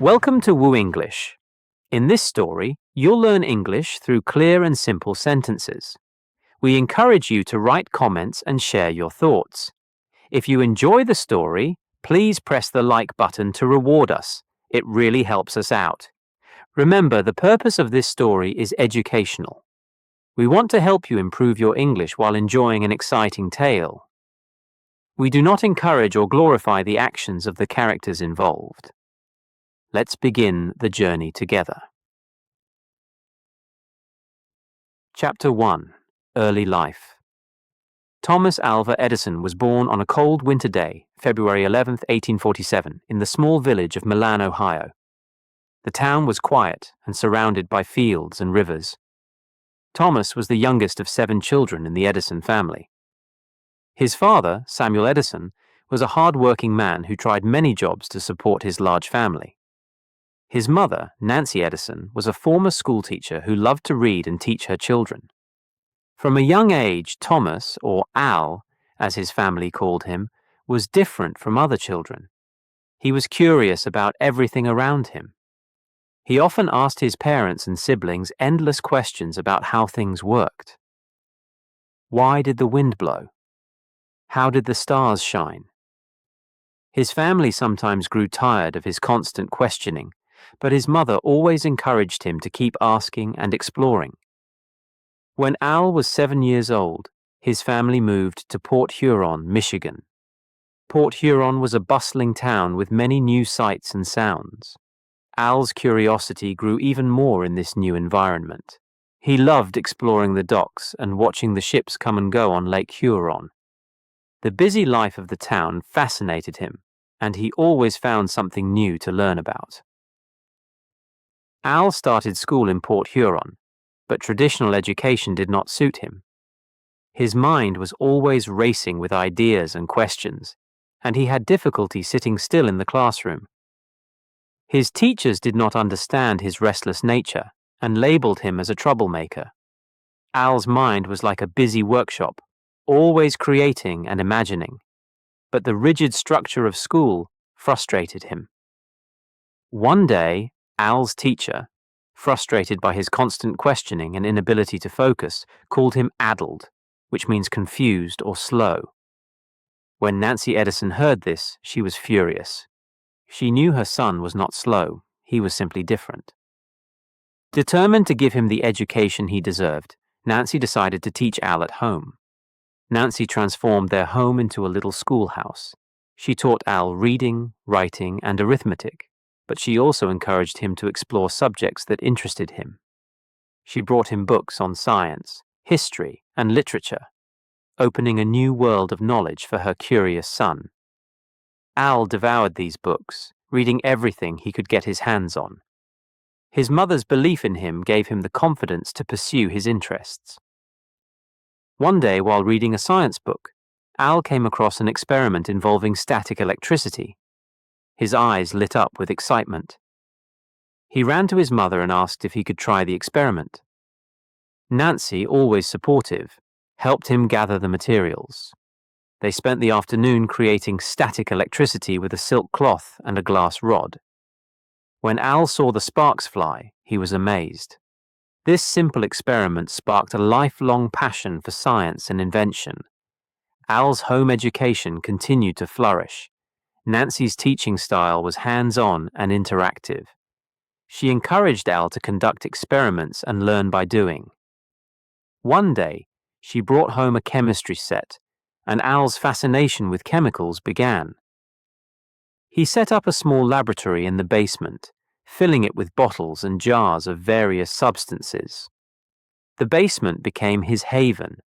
Welcome to WooEnglish. In this story, you'll learn English through clear and simple sentences. We encourage you to write comments and share your thoughts. If you enjoy the story, please press the like button to reward us. It really helps us out. Remember, the purpose of this story is educational. We want to help you improve your English while enjoying an exciting tale. We do not encourage or glorify the actions of the characters involved. Let's begin the journey together. Chapter 1. Early Life. Thomas Alva Edison was born on a cold winter day, February 11, 1847, in the small village of Milan, Ohio. The town was quiet and surrounded by fields and rivers. Thomas was the youngest of 7 children in the Edison family. His father, Samuel Edison, was a hard-working man who tried many jobs to support his large family. His mother, Nancy Edison, was a former schoolteacher who loved to read and teach her children. From a young age, Thomas, or Al, as his family called him, was different from other children. He was curious about everything around him. He often asked his parents and siblings endless questions about how things worked. Why did the wind blow? How did the stars shine? His family sometimes grew tired of his constant questioning, but his mother always encouraged him to keep asking and exploring. When Al was 7 years old, his family moved to Port Huron, Michigan. Port Huron was a bustling town with many new sights and sounds. Al's curiosity grew even more in this new environment. He loved exploring the docks and watching the ships come and go on Lake Huron. The busy life of the town fascinated him, and he always found something new to learn about. Al started school in Port Huron, but traditional education did not suit him. His mind was always racing with ideas and questions, and he had difficulty sitting still in the classroom. His teachers did not understand his restless nature and labeled him as a troublemaker. Al's mind was like a busy workshop, always creating and imagining, but the rigid structure of school frustrated him. One day, Al's teacher, frustrated by his constant questioning and inability to focus, called him addled, which means confused or slow. When Nancy Edison heard this, she was furious. She knew her son was not slow, he was simply different. Determined to give him the education he deserved, Nancy decided to teach Al at home. Nancy transformed their home into a little schoolhouse. She taught Al reading, writing, and arithmetic, but she also encouraged him to explore subjects that interested him. She brought him books on science, history, and literature, opening a new world of knowledge for her curious son. Al devoured these books, reading everything he could get his hands on. His mother's belief in him gave him the confidence to pursue his interests. One day, while reading a science book, Al came across an experiment involving static electricity. His eyes lit up with excitement. He ran to his mother and asked if he could try the experiment. Nancy, always supportive, helped him gather the materials. They spent the afternoon creating static electricity with a silk cloth and a glass rod. When Al saw the sparks fly, he was amazed. This simple experiment sparked a lifelong passion for science and invention. Al's home education continued to flourish. Nancy's teaching style was hands-on and interactive. She encouraged Al to conduct experiments and learn by doing. One day, she brought home a chemistry set, and Al's fascination with chemicals began. He set up a small laboratory in the basement, filling it with bottles and jars of various substances. The basement became his haven,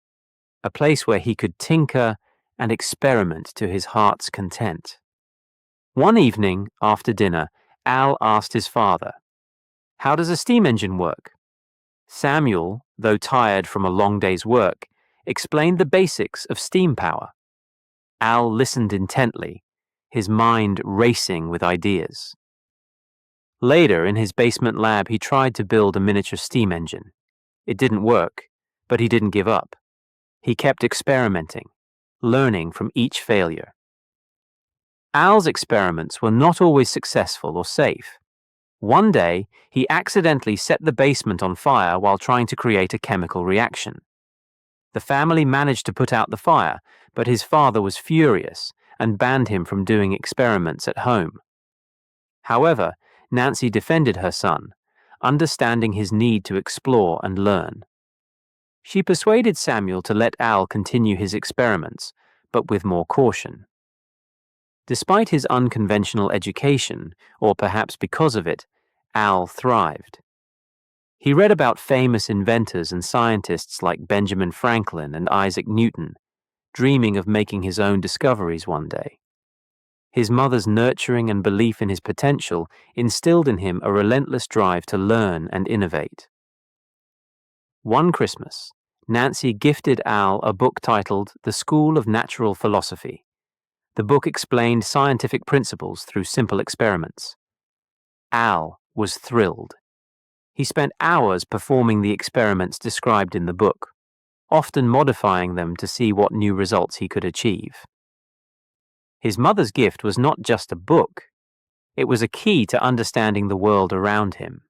a place where he could tinker and experiment to his heart's content. One evening, after dinner, Al asked his father, "How does a steam engine work?" Samuel, though tired from a long day's work, explained the basics of steam power. Al listened intently, his mind racing with ideas. Later, in his basement lab, he tried to build a miniature steam engine. It didn't work, but he didn't give up. He kept experimenting, learning from each failure. Al's experiments were not always successful or safe. One day, he accidentally set the basement on fire while trying to create a chemical reaction. The family managed to put out the fire, but his father was furious and banned him from doing experiments at home. However, Nancy defended her son, understanding his need to explore and learn. She persuaded Samuel to let Al continue his experiments, but with more caution. Despite his unconventional education, or perhaps because of it, Al thrived. He read about famous inventors and scientists like Benjamin Franklin and Isaac Newton, dreaming of making his own discoveries one day. His mother's nurturing and belief in his potential instilled in him a relentless drive to learn and innovate. One Christmas, Nancy gifted Al a book titled The School of Natural Philosophy. The book explained scientific principles through simple experiments. Al was thrilled. He spent hours performing the experiments described in the book, often modifying them to see what new results he could achieve. His mother's gift was not just a book. It was a key to understanding the world around him.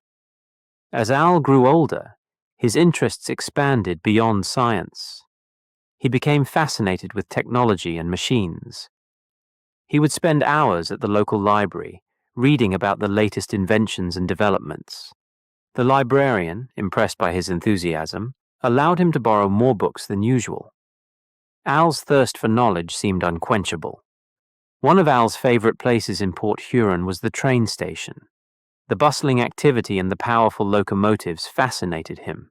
As Al grew older, his interests expanded beyond science. He became fascinated with technology and machines. He would spend hours at the local library, reading about the latest inventions and developments. The librarian, impressed by his enthusiasm, allowed him to borrow more books than usual. Al's thirst for knowledge seemed unquenchable. One of Al's favorite places in Port Huron was the train station. The bustling activity and the powerful locomotives fascinated him.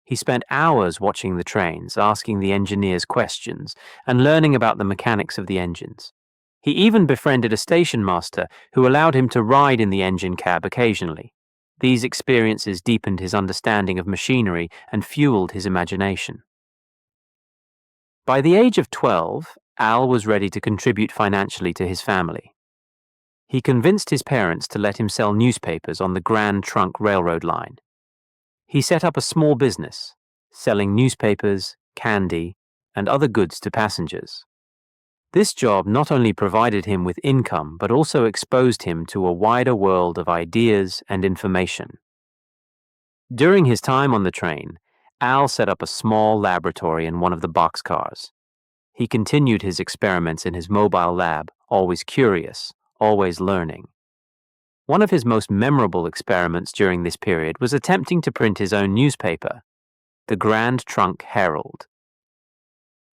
He spent hours watching the trains, asking the engineers questions, and learning about the mechanics of the engines. He even befriended a station master who allowed him to ride in the engine cab occasionally. These experiences deepened his understanding of machinery and fueled his imagination. By the age of 12, Al was ready to contribute financially to his family. He convinced his parents to let him sell newspapers on the Grand Trunk Railroad line. He set up a small business, selling newspapers, candy, and other goods to passengers. This job not only provided him with income, but also exposed him to a wider world of ideas and information. During his time on the train, Al set up a small laboratory in one of the boxcars. He continued his experiments in his mobile lab, always curious, always learning. One of his most memorable experiments during this period was attempting to print his own newspaper, the Grand Trunk Herald.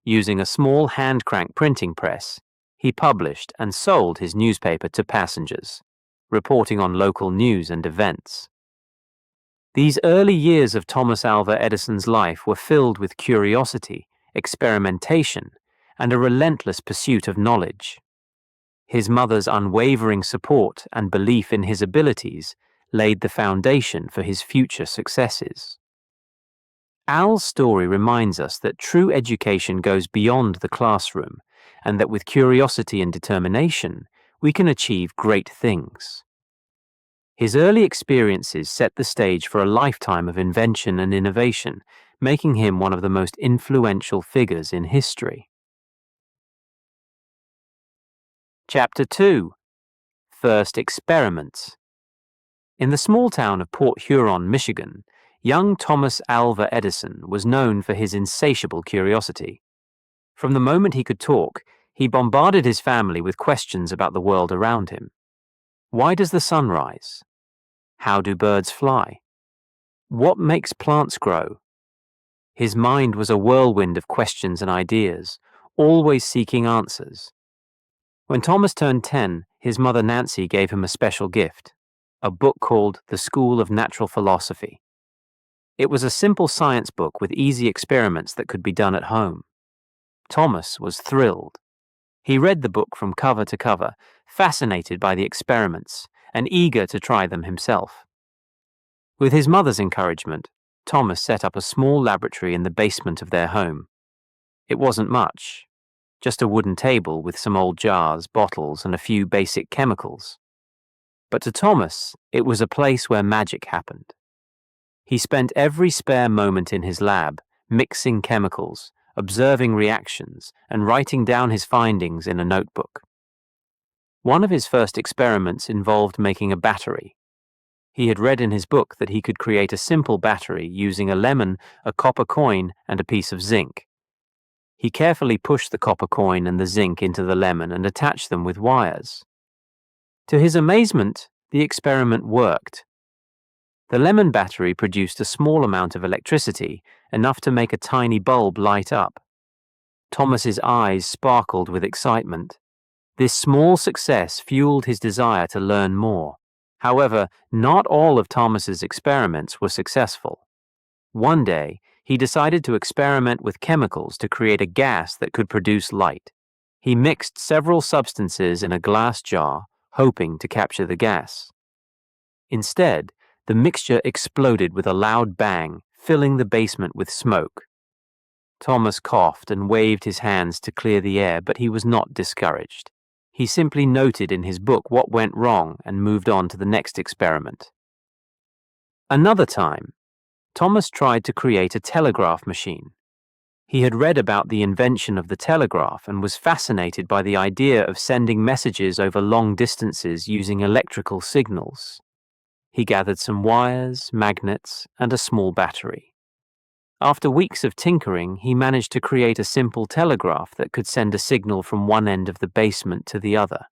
Using a small hand-crank printing press, he published and sold his newspaper to passengers, reporting on local news and events. These early years of Thomas Alva Edison's life were filled with curiosity, experimentation, and a relentless pursuit of knowledge. His mother's unwavering support and belief in his abilities laid the foundation for his future successes. Al's story reminds us that true education goes beyond the classroom, and that with curiosity and determination, we can achieve great things. His early experiences set the stage for a lifetime of invention and innovation, making him one of the most influential figures in history. Chapter 2. First Experiments. In the small town of Port Huron, Michigan, young Thomas Alva Edison was known for his insatiable curiosity. From the moment he could talk, he bombarded his family with questions about the world around him. Why does the sun rise? How do birds fly? What makes plants grow? His mind was a whirlwind of questions and ideas, always seeking answers. When Thomas turned 10, his mother Nancy gave him a special gift, a book called The School of Natural Philosophy. It was a simple science book with easy experiments that could be done at home. Thomas was thrilled. He read the book from cover to cover, fascinated by the experiments and eager to try them himself. With his mother's encouragement, Thomas set up a small laboratory in the basement of their home. It wasn't much, just a wooden table with some old jars, bottles, and a few basic chemicals. But to Thomas, it was a place where magic happened. He spent every spare moment in his lab, mixing chemicals, observing reactions, and writing down his findings in a notebook. One of his first experiments involved making a battery. He had read in his book that he could create a simple battery using a lemon, a copper coin, and a piece of zinc. He carefully pushed the copper coin and the zinc into the lemon and attached them with wires. To his amazement, the experiment worked. The lemon battery produced a small amount of electricity, enough to make a tiny bulb light up. Thomas's eyes sparkled with excitement. This small success fueled his desire to learn more. However, not all of Thomas's experiments were successful. One day, he decided to experiment with chemicals to create a gas that could produce light. He mixed several substances in a glass jar, hoping to capture the gas. Instead, the mixture exploded with a loud bang, filling the basement with smoke. Thomas coughed and waved his hands to clear the air, but he was not discouraged. He simply noted in his book what went wrong and moved on to the next experiment. Another time, Thomas tried to create a telegraph machine. He had read about the invention of the telegraph and was fascinated by the idea of sending messages over long distances using electrical signals. He gathered some wires, magnets, and a small battery. After weeks of tinkering, he managed to create a simple telegraph that could send a signal from one end of the basement to the other.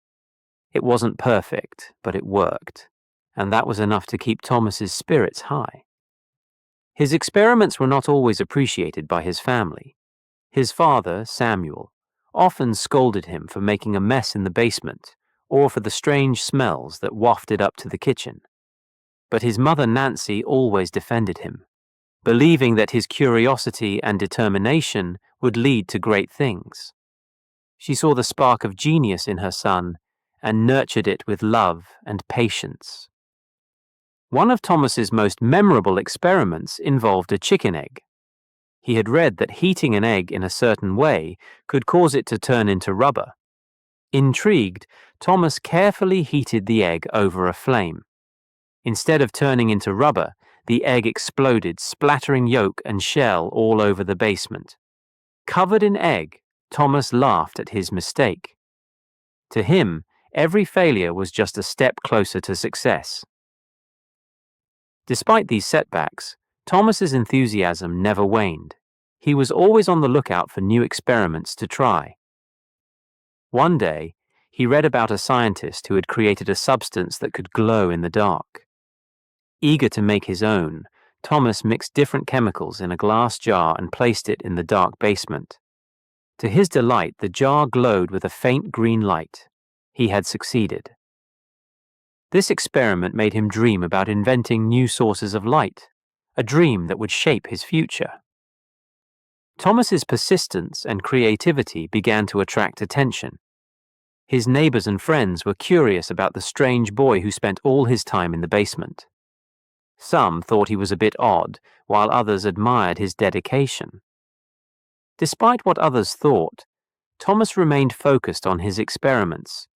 It wasn't perfect, but it worked, and that was enough to keep Thomas's spirits high. His experiments were not always appreciated by his family. His father, Samuel, often scolded him for making a mess in the basement or for the strange smells that wafted up to the kitchen. But his mother, Nancy, always defended him, believing that his curiosity and determination would lead to great things. She saw the spark of genius in her son and nurtured it with love and patience. One of Thomas's most memorable experiments involved a chicken egg. He had read that heating an egg in a certain way could cause it to turn into rubber. Intrigued, Thomas carefully heated the egg over a flame. Instead of turning into rubber, the egg exploded, splattering yolk and shell all over the basement. Covered in egg, Thomas laughed at his mistake. To him, every failure was just a step closer to success. Despite these setbacks, Thomas's enthusiasm never waned. He was always on the lookout for new experiments to try. One day, he read about a scientist who had created a substance that could glow in the dark. Eager to make his own, Thomas mixed different chemicals in a glass jar and placed it in the dark basement. To his delight, the jar glowed with a faint green light. He had succeeded. This experiment made him dream about inventing new sources of light, a dream that would shape his future. Thomas's persistence and creativity began to attract attention. His neighbors and friends were curious about the strange boy who spent all his time in the basement. Some thought he was a bit odd, while others admired his dedication. Despite what others thought, Thomas remained focused on his experiments,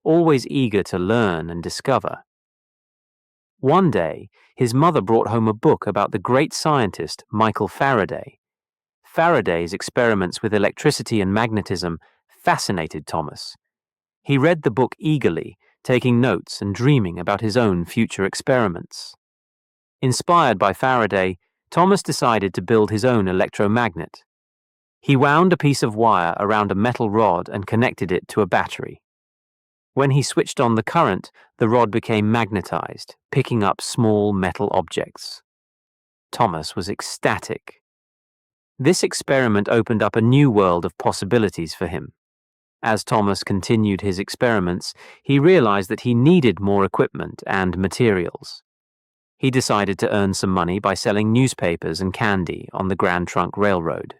always eager to learn and discover. One day, his mother brought home a book about the great scientist Michael Faraday. Faraday's experiments with electricity and magnetism fascinated Thomas. He read the book eagerly, taking notes and dreaming about his own future experiments. Inspired by Faraday, Thomas decided to build his own electromagnet. He wound a piece of wire around a metal rod and connected it to a battery. When he switched on the current, the rod became magnetized, picking up small metal objects. Thomas was ecstatic. This experiment opened up a new world of possibilities for him. As Thomas continued his experiments, he realized that he needed more equipment and materials. He decided to earn some money by selling newspapers and candy on the Grand Trunk Railroad.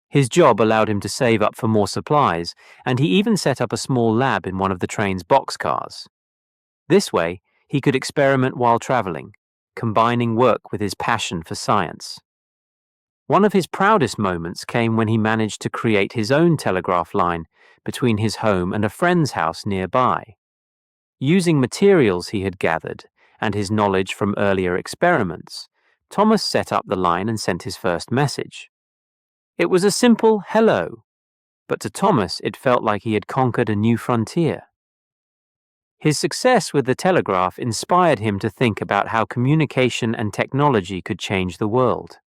His job allowed him to save up for more supplies, and he even set up a small lab in one of the train's boxcars. This way, he could experiment while traveling, combining work with his passion for science. One of his proudest moments came when he managed to create his own telegraph line between his home and a friend's house nearby. Using materials he had gathered and his knowledge from earlier experiments, Thomas set up the line and sent his first message. It was a simple hello, but to Thomas it felt like he had conquered a new frontier. His success with the telegraph inspired him to think about how communication and technology could change the world.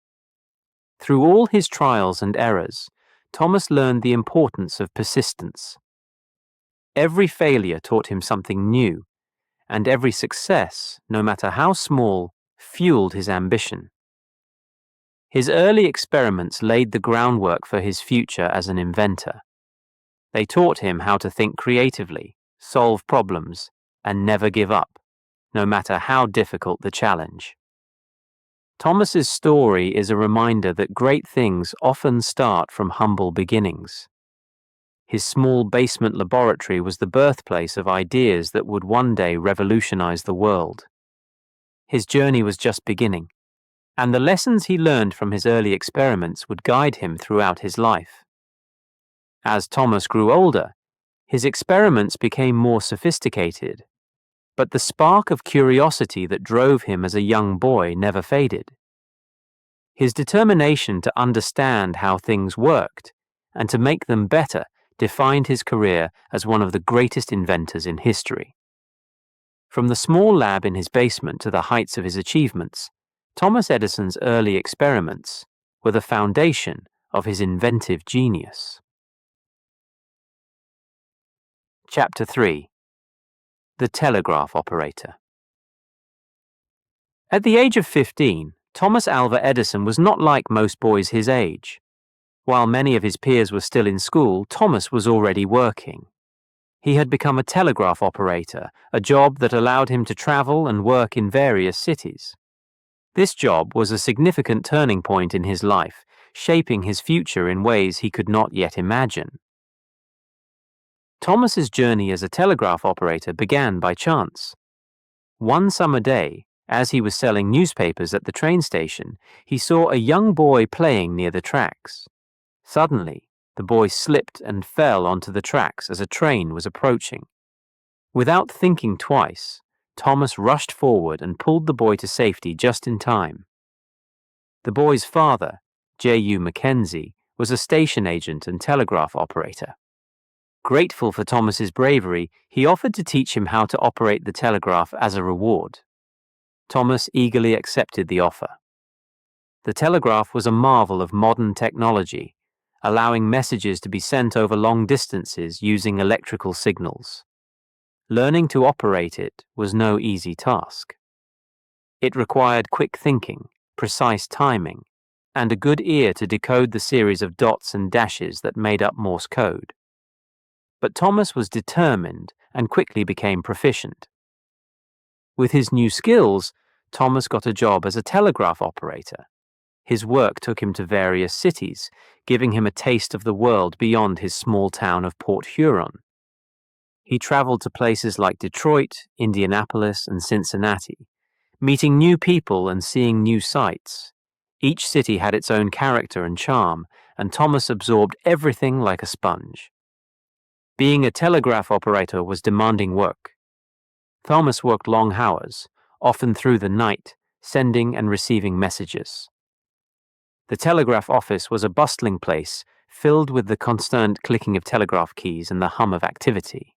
Through all his trials and errors, Thomas learned the importance of persistence. Every failure taught him something new, and every success, no matter how small, fueled his ambition. His early experiments laid the groundwork for his future as an inventor. They taught him how to think creatively, solve problems, and never give up, no matter how difficult the challenge. Thomas's story is a reminder that great things often start from humble beginnings. His small basement laboratory was the birthplace of ideas that would one day revolutionize the world. His journey was just beginning, and the lessons he learned from his early experiments would guide him throughout his life. As Thomas grew older, his experiments became more sophisticated, but the spark of curiosity that drove him as a young boy never faded. His determination to understand how things worked and to make them better defined his career as one of the greatest inventors in history. From the small lab in his basement to the heights of his achievements, Thomas Edison's early experiments were the foundation of his inventive genius. Chapter 3. The Telegraph Operator. At the age of 15, Thomas Alva Edison was not like most boys his age. While many of his peers were still in school, Thomas was already working. He had become a telegraph operator, a job that allowed him to travel and work in various cities. This job was a significant turning point in his life, shaping his future in ways he could not yet imagine. Thomas's journey as a telegraph operator began by chance. One summer day, as he was selling newspapers at the train station, he saw a young boy playing near the tracks. Suddenly, the boy slipped and fell onto the tracks as a train was approaching. Without thinking twice, Thomas rushed forward and pulled the boy to safety just in time. The boy's father, J.U. Mackenzie, was a station agent and telegraph operator. Grateful for Thomas's bravery, he offered to teach him how to operate the telegraph as a reward. Thomas eagerly accepted the offer. The telegraph was a marvel of modern technology, allowing messages to be sent over long distances using electrical signals. Learning to operate it was no easy task. It required quick thinking, precise timing, and a good ear to decode the series of dots and dashes that made up Morse code. But Thomas was determined and quickly became proficient. With his new skills, Thomas got a job as a telegraph operator. His work took him to various cities, giving him a taste of the world beyond his small town of Port Huron. He traveled to places like Detroit, Indianapolis, and Cincinnati, meeting new people and seeing new sights. Each city had its own character and charm, and Thomas absorbed everything like a sponge. Being a telegraph operator was demanding work. Thomas worked long hours, often through the night, sending and receiving messages. The telegraph office was a bustling place, filled with the constant clicking of telegraph keys and the hum of activity.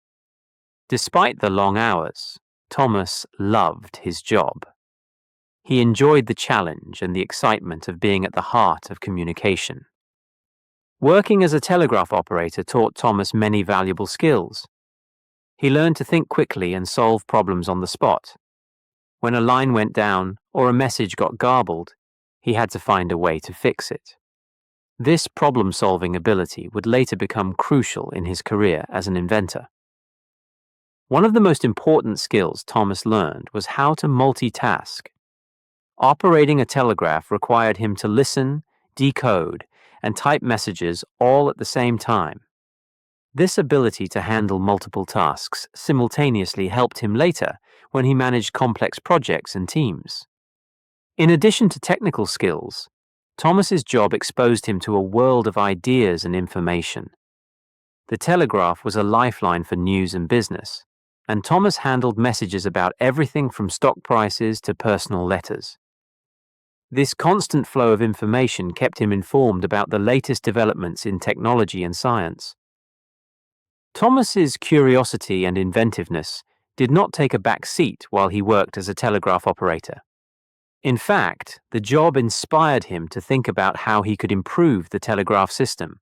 Despite the long hours, Thomas loved his job. He enjoyed the challenge and the excitement of being at the heart of communication. Working as a telegraph operator taught Thomas many valuable skills. He learned to think quickly and solve problems on the spot. When a line went down or a message got garbled, he had to find a way to fix it. This problem-solving ability would later become crucial in his career as an inventor. One of the most important skills Thomas learned was how to multitask. Operating a telegraph required him to listen, decode, and type messages all at the same time. This ability to handle multiple tasks simultaneously helped him later when he managed complex projects and teams. In addition to technical skills, Thomas's job exposed him to a world of ideas and information. The telegraph was a lifeline for news and business, and Thomas handled messages about everything from stock prices to personal letters. This constant flow of information kept him informed about the latest developments in technology and science. Thomas's curiosity and inventiveness did not take a back seat while he worked as a telegraph operator. In fact, the job inspired him to think about how he could improve the telegraph system.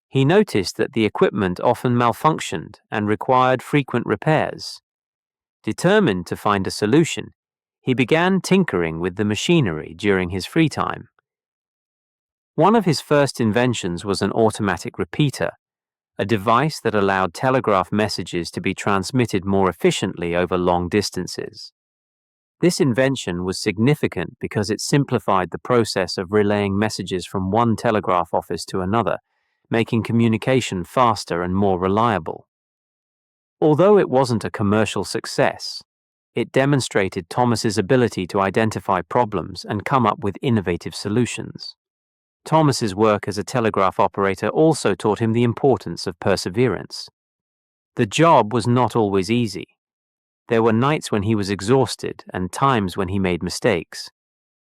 He noticed that the equipment often malfunctioned and required frequent repairs. Determined to find a solution, he began tinkering with the machinery during his free time. One of his first inventions was an automatic repeater, a device that allowed telegraph messages to be transmitted more efficiently over long distances. This invention was significant because it simplified the process of relaying messages from one telegraph office to another, making communication faster and more reliable. Although it wasn't a commercial success, it demonstrated Thomas's ability to identify problems and come up with innovative solutions. Thomas's work as a telegraph operator also taught him the importance of perseverance. The job was not always easy. There were nights when he was exhausted and times when he made mistakes,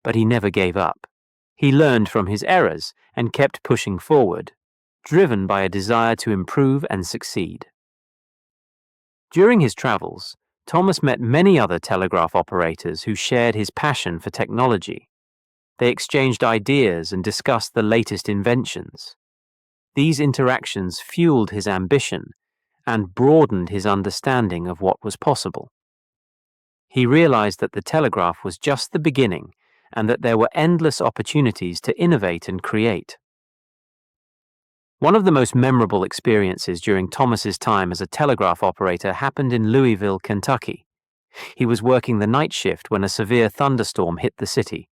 but he never gave up. He learned from his errors and kept pushing forward, driven by a desire to improve and succeed. During his travels, Thomas met many other telegraph operators who shared his passion for technology. They exchanged ideas and discussed the latest inventions. These interactions fueled his ambition and broadened his understanding of what was possible. He realized that the telegraph was just the beginning and that there were endless opportunities to innovate and create. One of the most memorable experiences during Thomas's time as a telegraph operator happened in Louisville, Kentucky. He was working the night shift when a severe thunderstorm hit the city.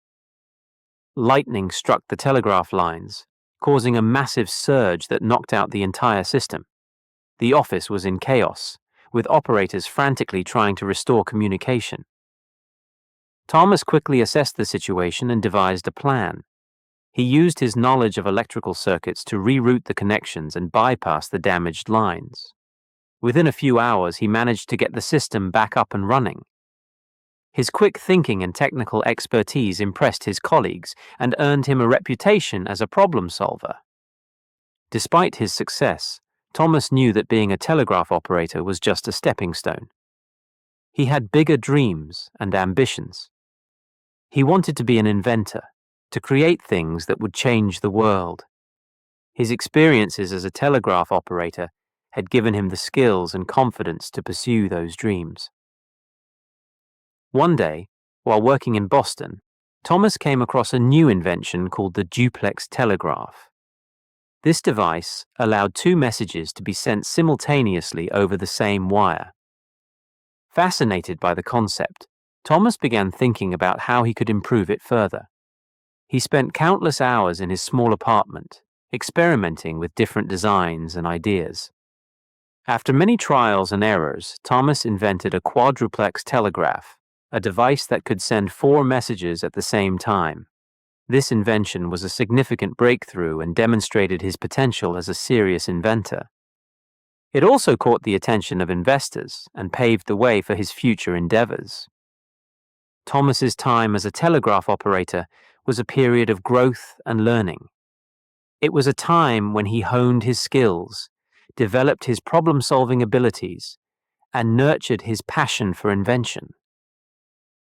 Lightning struck the telegraph lines, causing a massive surge that knocked out the entire system. The office was in chaos, with operators frantically trying to restore communication. Thomas quickly assessed the situation and devised a plan. He used his knowledge of electrical circuits to reroute the connections and bypass the damaged lines. Within a few hours, he managed to get the system back up and running. His quick thinking and technical expertise impressed his colleagues and earned him a reputation as a problem solver. Despite his success, Thomas knew that being a telegraph operator was just a stepping stone. He had bigger dreams and ambitions. He wanted to be an inventor, to create things that would change the world. His experiences as a telegraph operator had given him the skills and confidence to pursue those dreams. One day, while working in Boston, Thomas came across a new invention called the duplex telegraph. This device allowed two messages to be sent simultaneously over the same wire. Fascinated by the concept, Thomas began thinking about how he could improve it further. He spent countless hours in his small apartment, experimenting with different designs and ideas. After many trials and errors, Thomas invented a quadruplex telegraph, a device that could send 4 messages at the same time. This invention was a significant breakthrough and demonstrated his potential as a serious inventor. It also caught the attention of investors and paved the way for his future endeavors. Thomas's time as a telegraph operator was a period of growth and learning. It was a time when he honed his skills, developed his problem-solving abilities, and nurtured his passion for invention.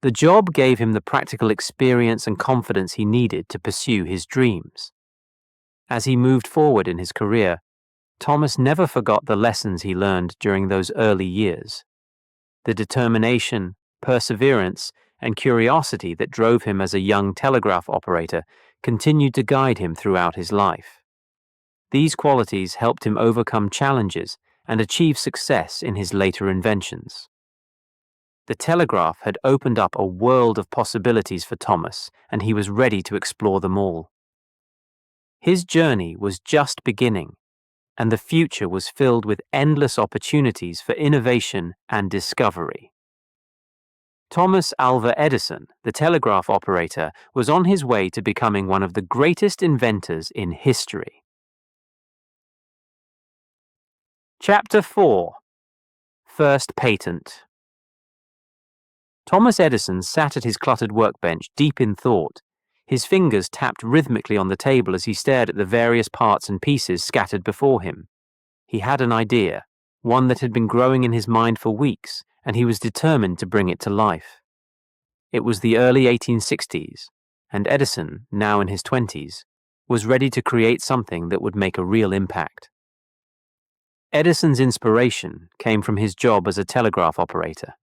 The job gave him the practical experience and confidence he needed to pursue his dreams. As he moved forward in his career, Thomas never forgot the lessons he learned during those early years. The determination, perseverance, and curiosity that drove him as a young telegraph operator continued to guide him throughout his life. These qualities helped him overcome challenges and achieve success in his later inventions. The telegraph had opened up a world of possibilities for Thomas, and he was ready to explore them all. His journey was just beginning, and the future was filled with endless opportunities for innovation and discovery. Thomas Alva Edison, the telegraph operator, was on his way to becoming one of the greatest inventors in history. Chapter 4. First Patent. Thomas Edison sat at his cluttered workbench deep in thought. His fingers tapped rhythmically on the table as he stared at the various parts and pieces scattered before him. He had an idea, one that had been growing in his mind for weeks, and he was determined to bring it to life. It was the early 1860s, and Edison, now in his 20s, was ready to create something that would make a real impact. Edison's inspiration came from his job as a telegraph operator.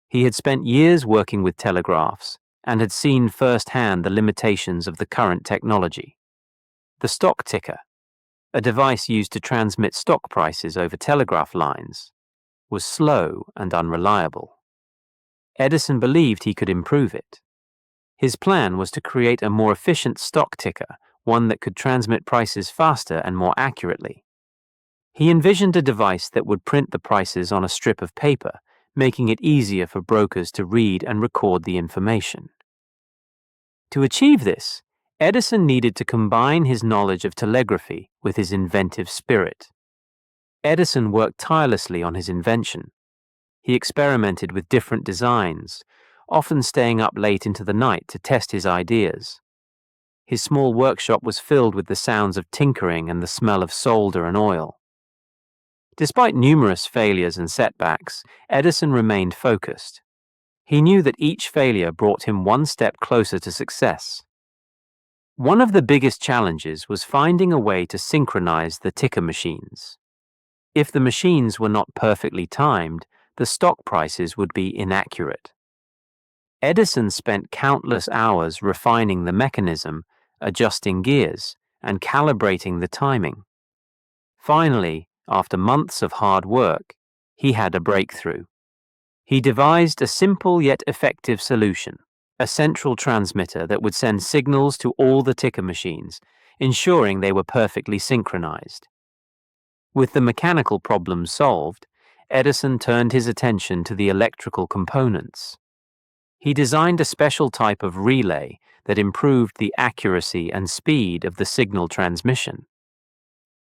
He had spent years working with telegraphs and had seen firsthand the limitations of the current technology. The stock ticker, a device used to transmit stock prices over telegraph lines, was slow and unreliable. Edison believed he could improve it. His plan was to create a more efficient stock ticker, one that could transmit prices faster and more accurately. He envisioned a device that would print the prices on a strip of paper, making it easier for brokers to read and record the information. To achieve this, Edison needed to combine his knowledge of telegraphy with his inventive spirit. Edison worked tirelessly on his invention. He experimented with different designs, often staying up late into the night to test his ideas. His small workshop was filled with the sounds of tinkering and the smell of solder and oil. Despite numerous failures and setbacks, Edison remained focused. He knew that each failure brought him one step closer to success. One of the biggest challenges was finding a way to synchronize the ticker machines. If the machines were not perfectly timed, the stock prices would be inaccurate. Edison spent countless hours refining the mechanism, adjusting gears, and calibrating the timing. Finally, after months of hard work, he had a breakthrough. He devised a simple yet effective solution, a central transmitter that would send signals to all the ticker machines, ensuring they were perfectly synchronized. With the mechanical problems solved, Edison turned his attention to the electrical components. He designed a special type of relay that improved the accuracy and speed of the signal transmission.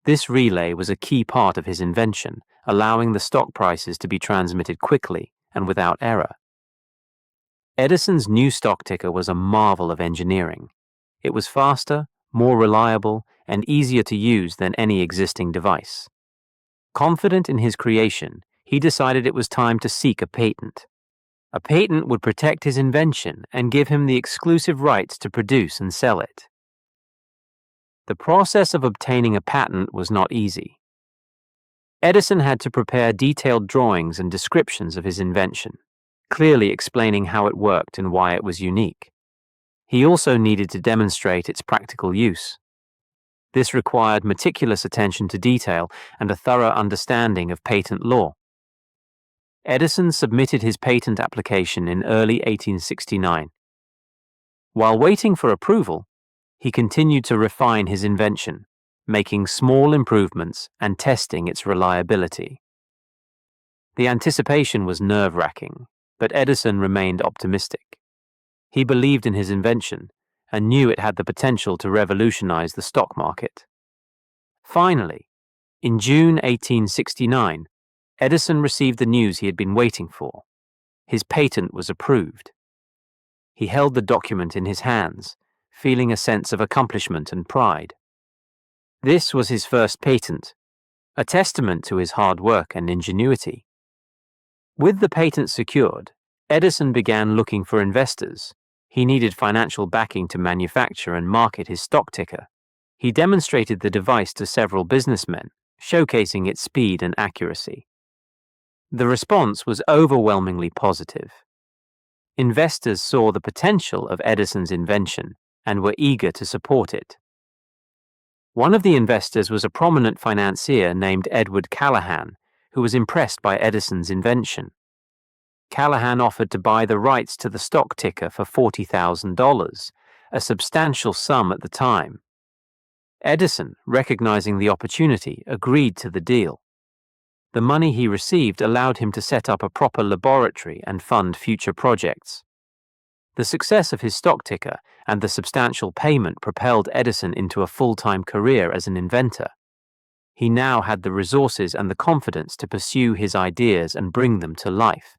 This relay was a key part of his invention, allowing the stock prices to be transmitted quickly and without error. Edison's new stock ticker was a marvel of engineering. It was faster, more reliable, and easier to use than any existing device. Confident in his creation, he decided it was time to seek a patent. A patent would protect his invention and give him the exclusive rights to produce and sell it. The process of obtaining a patent was not easy. Edison had to prepare detailed drawings and descriptions of his invention, clearly explaining how it worked and why it was unique. He also needed to demonstrate its practical use. This required meticulous attention to detail and a thorough understanding of patent law. Edison submitted his patent application in early 1869. While waiting for approval, he continued to refine his invention, making small improvements and testing its reliability. The anticipation was nerve-wracking, but Edison remained optimistic. He believed in his invention and knew it had the potential to revolutionize the stock market. Finally, in June 1869, Edison received the news he had been waiting for. His patent was approved. He held the document in his hands, feeling a sense of accomplishment and pride. This was his first patent, a testament to his hard work and ingenuity. With the patent secured, Edison began looking for investors. He needed financial backing to manufacture and market his stock ticker. He demonstrated the device to several businessmen, showcasing its speed and accuracy. The response was overwhelmingly positive. Investors saw the potential of Edison's invention and were eager to support it. One of the investors was a prominent financier named Edward Callahan, who was impressed by Edison's invention. Callahan offered to buy the rights to the stock ticker for $40,000, a substantial sum at the time. Edison, recognizing the opportunity, agreed to the deal. The money he received allowed him to set up a proper laboratory and fund future projects. The success of his stock ticker and the substantial payment propelled Edison into a full-time career as an inventor. He now had the resources and the confidence to pursue his ideas and bring them to life.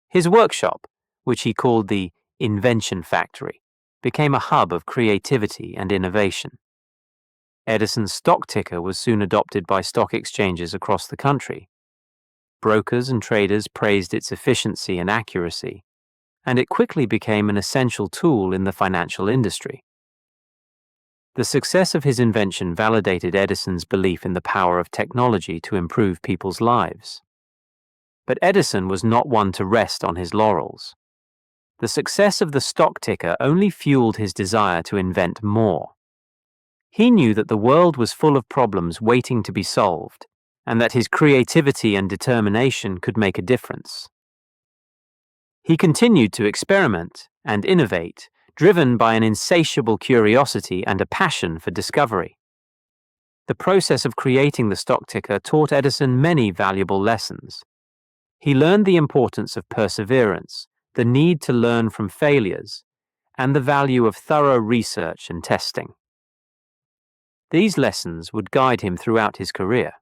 His workshop, which he called the Invention Factory, became a hub of creativity and innovation. Edison's stock ticker was soon adopted by stock exchanges across the country. Brokers and traders praised its efficiency and accuracy, and it quickly became an essential tool in the financial industry. The success of his invention validated Edison's belief in the power of technology to improve people's lives. But Edison was not one to rest on his laurels. The success of the stock ticker only fueled his desire to invent more. He knew that the world was full of problems waiting to be solved, and that his creativity and determination could make a difference. He continued to experiment and innovate, driven by an insatiable curiosity and a passion for discovery. The process of creating the stock ticker taught Edison many valuable lessons. He learned the importance of perseverance, the need to learn from failures, and the value of thorough research and testing. These lessons would guide him throughout his career,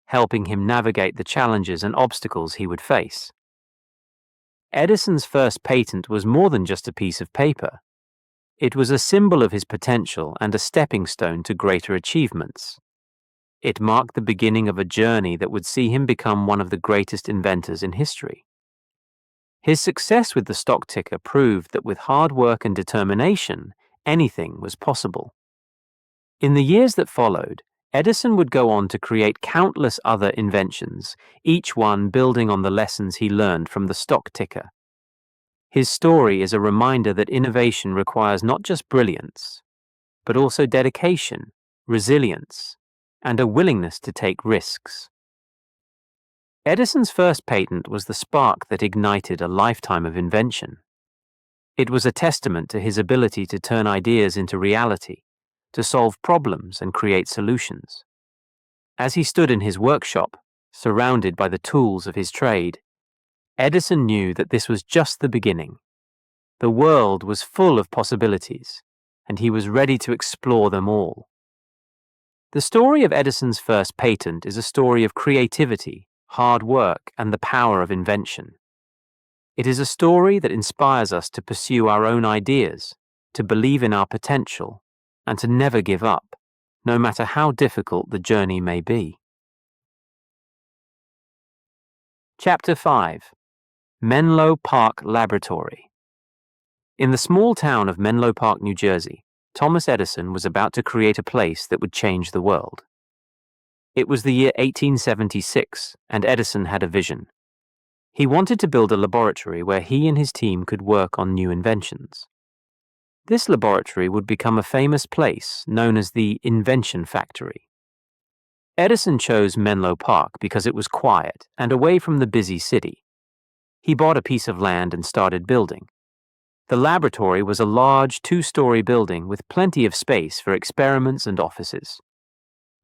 helping him navigate the challenges and obstacles he would face. Edison's first patent was more than just a piece of paper. It was a symbol of his potential and a stepping stone to greater achievements. It marked the beginning of a journey that would see him become one of the greatest inventors in history. His success with the stock ticker proved that with hard work and determination, anything was possible. In the years that followed, Edison would go on to create countless other inventions, each one building on the lessons he learned from the stock ticker. His story is a reminder that innovation requires not just brilliance, but also dedication, resilience, and a willingness to take risks. Edison's first patent was the spark that ignited a lifetime of invention. It was a testament to his ability to turn ideas into reality, to solve problems and create solutions. As he stood in his workshop, surrounded by the tools of his trade, Edison knew that this was just the beginning. The world was full of possibilities, and he was ready to explore them all. The story of Edison's first patent is a story of creativity, hard work, and the power of invention. It is a story that inspires us to pursue our own ideas, to believe in our potential, and to never give up, no matter how difficult the journey may be. Chapter 5. Menlo Park Laboratory. In the small town of Menlo Park, New Jersey, Thomas Edison was about to create a place that would change the world. It was the year 1876, and Edison had a vision. He wanted to build a laboratory where he and his team could work on new inventions. This laboratory would become a famous place known as the Invention Factory. Edison chose Menlo Park because it was quiet and away from the busy city. He bought a piece of land and started building. The laboratory was a large two-story building with plenty of space for experiments and offices.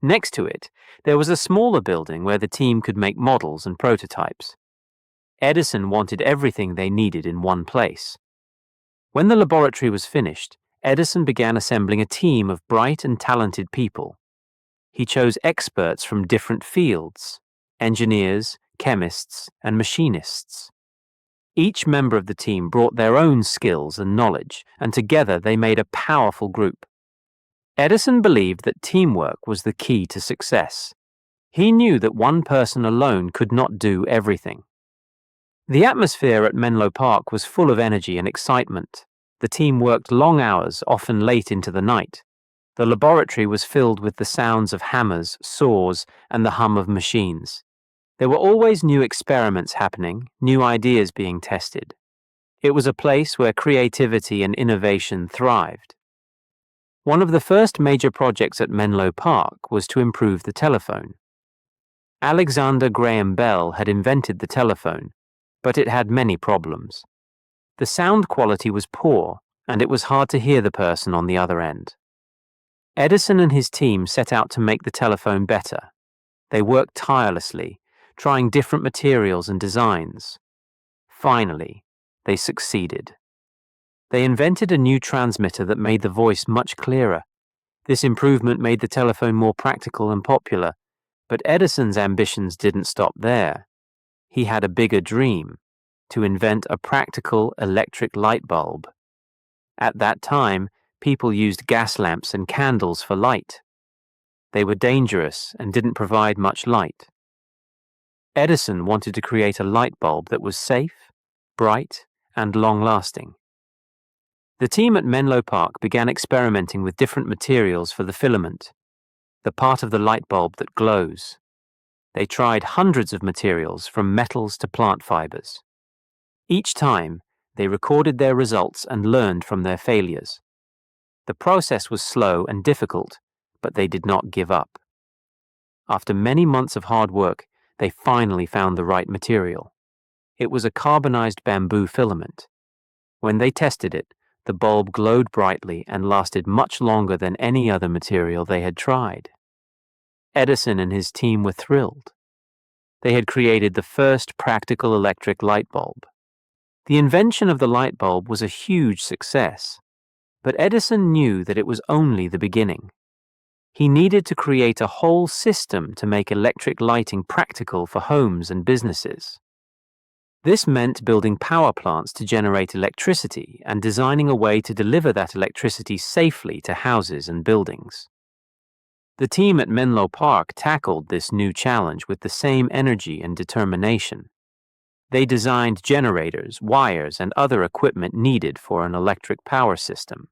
Next to it, there was a smaller building where the team could make models and prototypes. Edison wanted everything they needed in one place. When the laboratory was finished, Edison began assembling a team of bright and talented people. He chose experts from different fields: engineers, chemists, and machinists. Each member of the team brought their own skills and knowledge, and together they made a powerful group. Edison believed that teamwork was the key to success. He knew that one person alone could not do everything. The atmosphere at Menlo Park was full of energy and excitement. The team worked long hours, often late into the night. The laboratory was filled with the sounds of hammers, saws, and the hum of machines. There were always new experiments happening, new ideas being tested. It was a place where creativity and innovation thrived. One of the first major projects at Menlo Park was to improve the telephone. Alexander Graham Bell had invented the telephone, but it had many problems. The sound quality was poor, and it was hard to hear the person on the other end. Edison and his team set out to make the telephone better. They worked tirelessly, trying different materials and designs. Finally, they succeeded. They invented a new transmitter that made the voice much clearer. This improvement made the telephone more practical and popular, but Edison's ambitions didn't stop there. He had a bigger dream: to invent a practical electric light bulb. At that time, people used gas lamps and candles for light. They were dangerous and didn't provide much light. Edison wanted to create a light bulb that was safe, bright, and long-lasting. The team at Menlo Park began experimenting with different materials for the filament, the part of the light bulb that glows. They tried hundreds of materials from metals to plant fibers. Each time, they recorded their results and learned from their failures. The process was slow and difficult, but they did not give up. After many months of hard work, they finally found the right material. It was a carbonized bamboo filament. When they tested it, the bulb glowed brightly and lasted much longer than any other material they had tried. Edison and his team were thrilled. They had created the first practical electric light bulb. The invention of the light bulb was a huge success, but Edison knew that it was only the beginning. He needed to create a whole system to make electric lighting practical for homes and businesses. This meant building power plants to generate electricity and designing a way to deliver that electricity safely to houses and buildings. The team at Menlo Park tackled this new challenge with the same energy and determination. They designed generators, wires, and other equipment needed for an electric power system.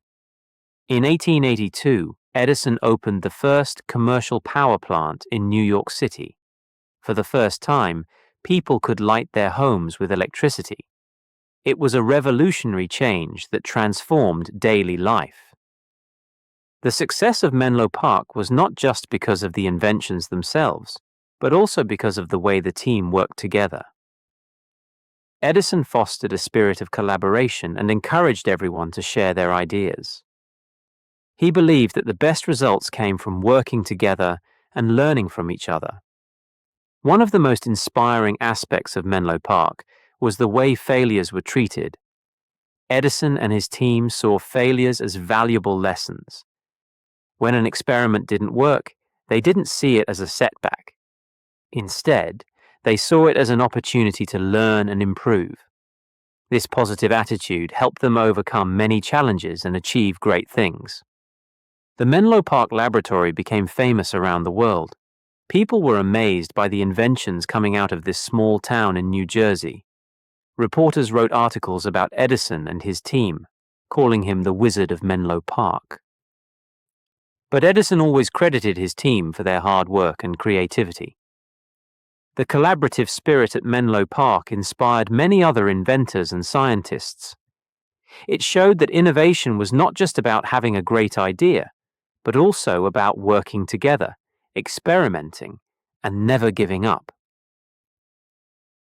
In 1882, Edison opened the first commercial power plant in New York City. For the first time, people could light their homes with electricity. It was a revolutionary change that transformed daily life. The success of Menlo Park was not just because of the inventions themselves, but also because of the way the team worked together. Edison fostered a spirit of collaboration and encouraged everyone to share their ideas. He believed that the best results came from working together and learning from each other. One of the most inspiring aspects of Menlo Park was the way failures were treated. Edison and his team saw failures as valuable lessons. When an experiment didn't work, they didn't see it as a setback. Instead, they saw it as an opportunity to learn and improve. This positive attitude helped them overcome many challenges and achieve great things. The Menlo Park Laboratory became famous around the world. People were amazed by the inventions coming out of this small town in New Jersey. Reporters wrote articles about Edison and his team, calling him the Wizard of Menlo Park. But Edison always credited his team for their hard work and creativity. The collaborative spirit at Menlo Park inspired many other inventors and scientists. It showed that innovation was not just about having a great idea, but also about working together, experimenting, and never giving up.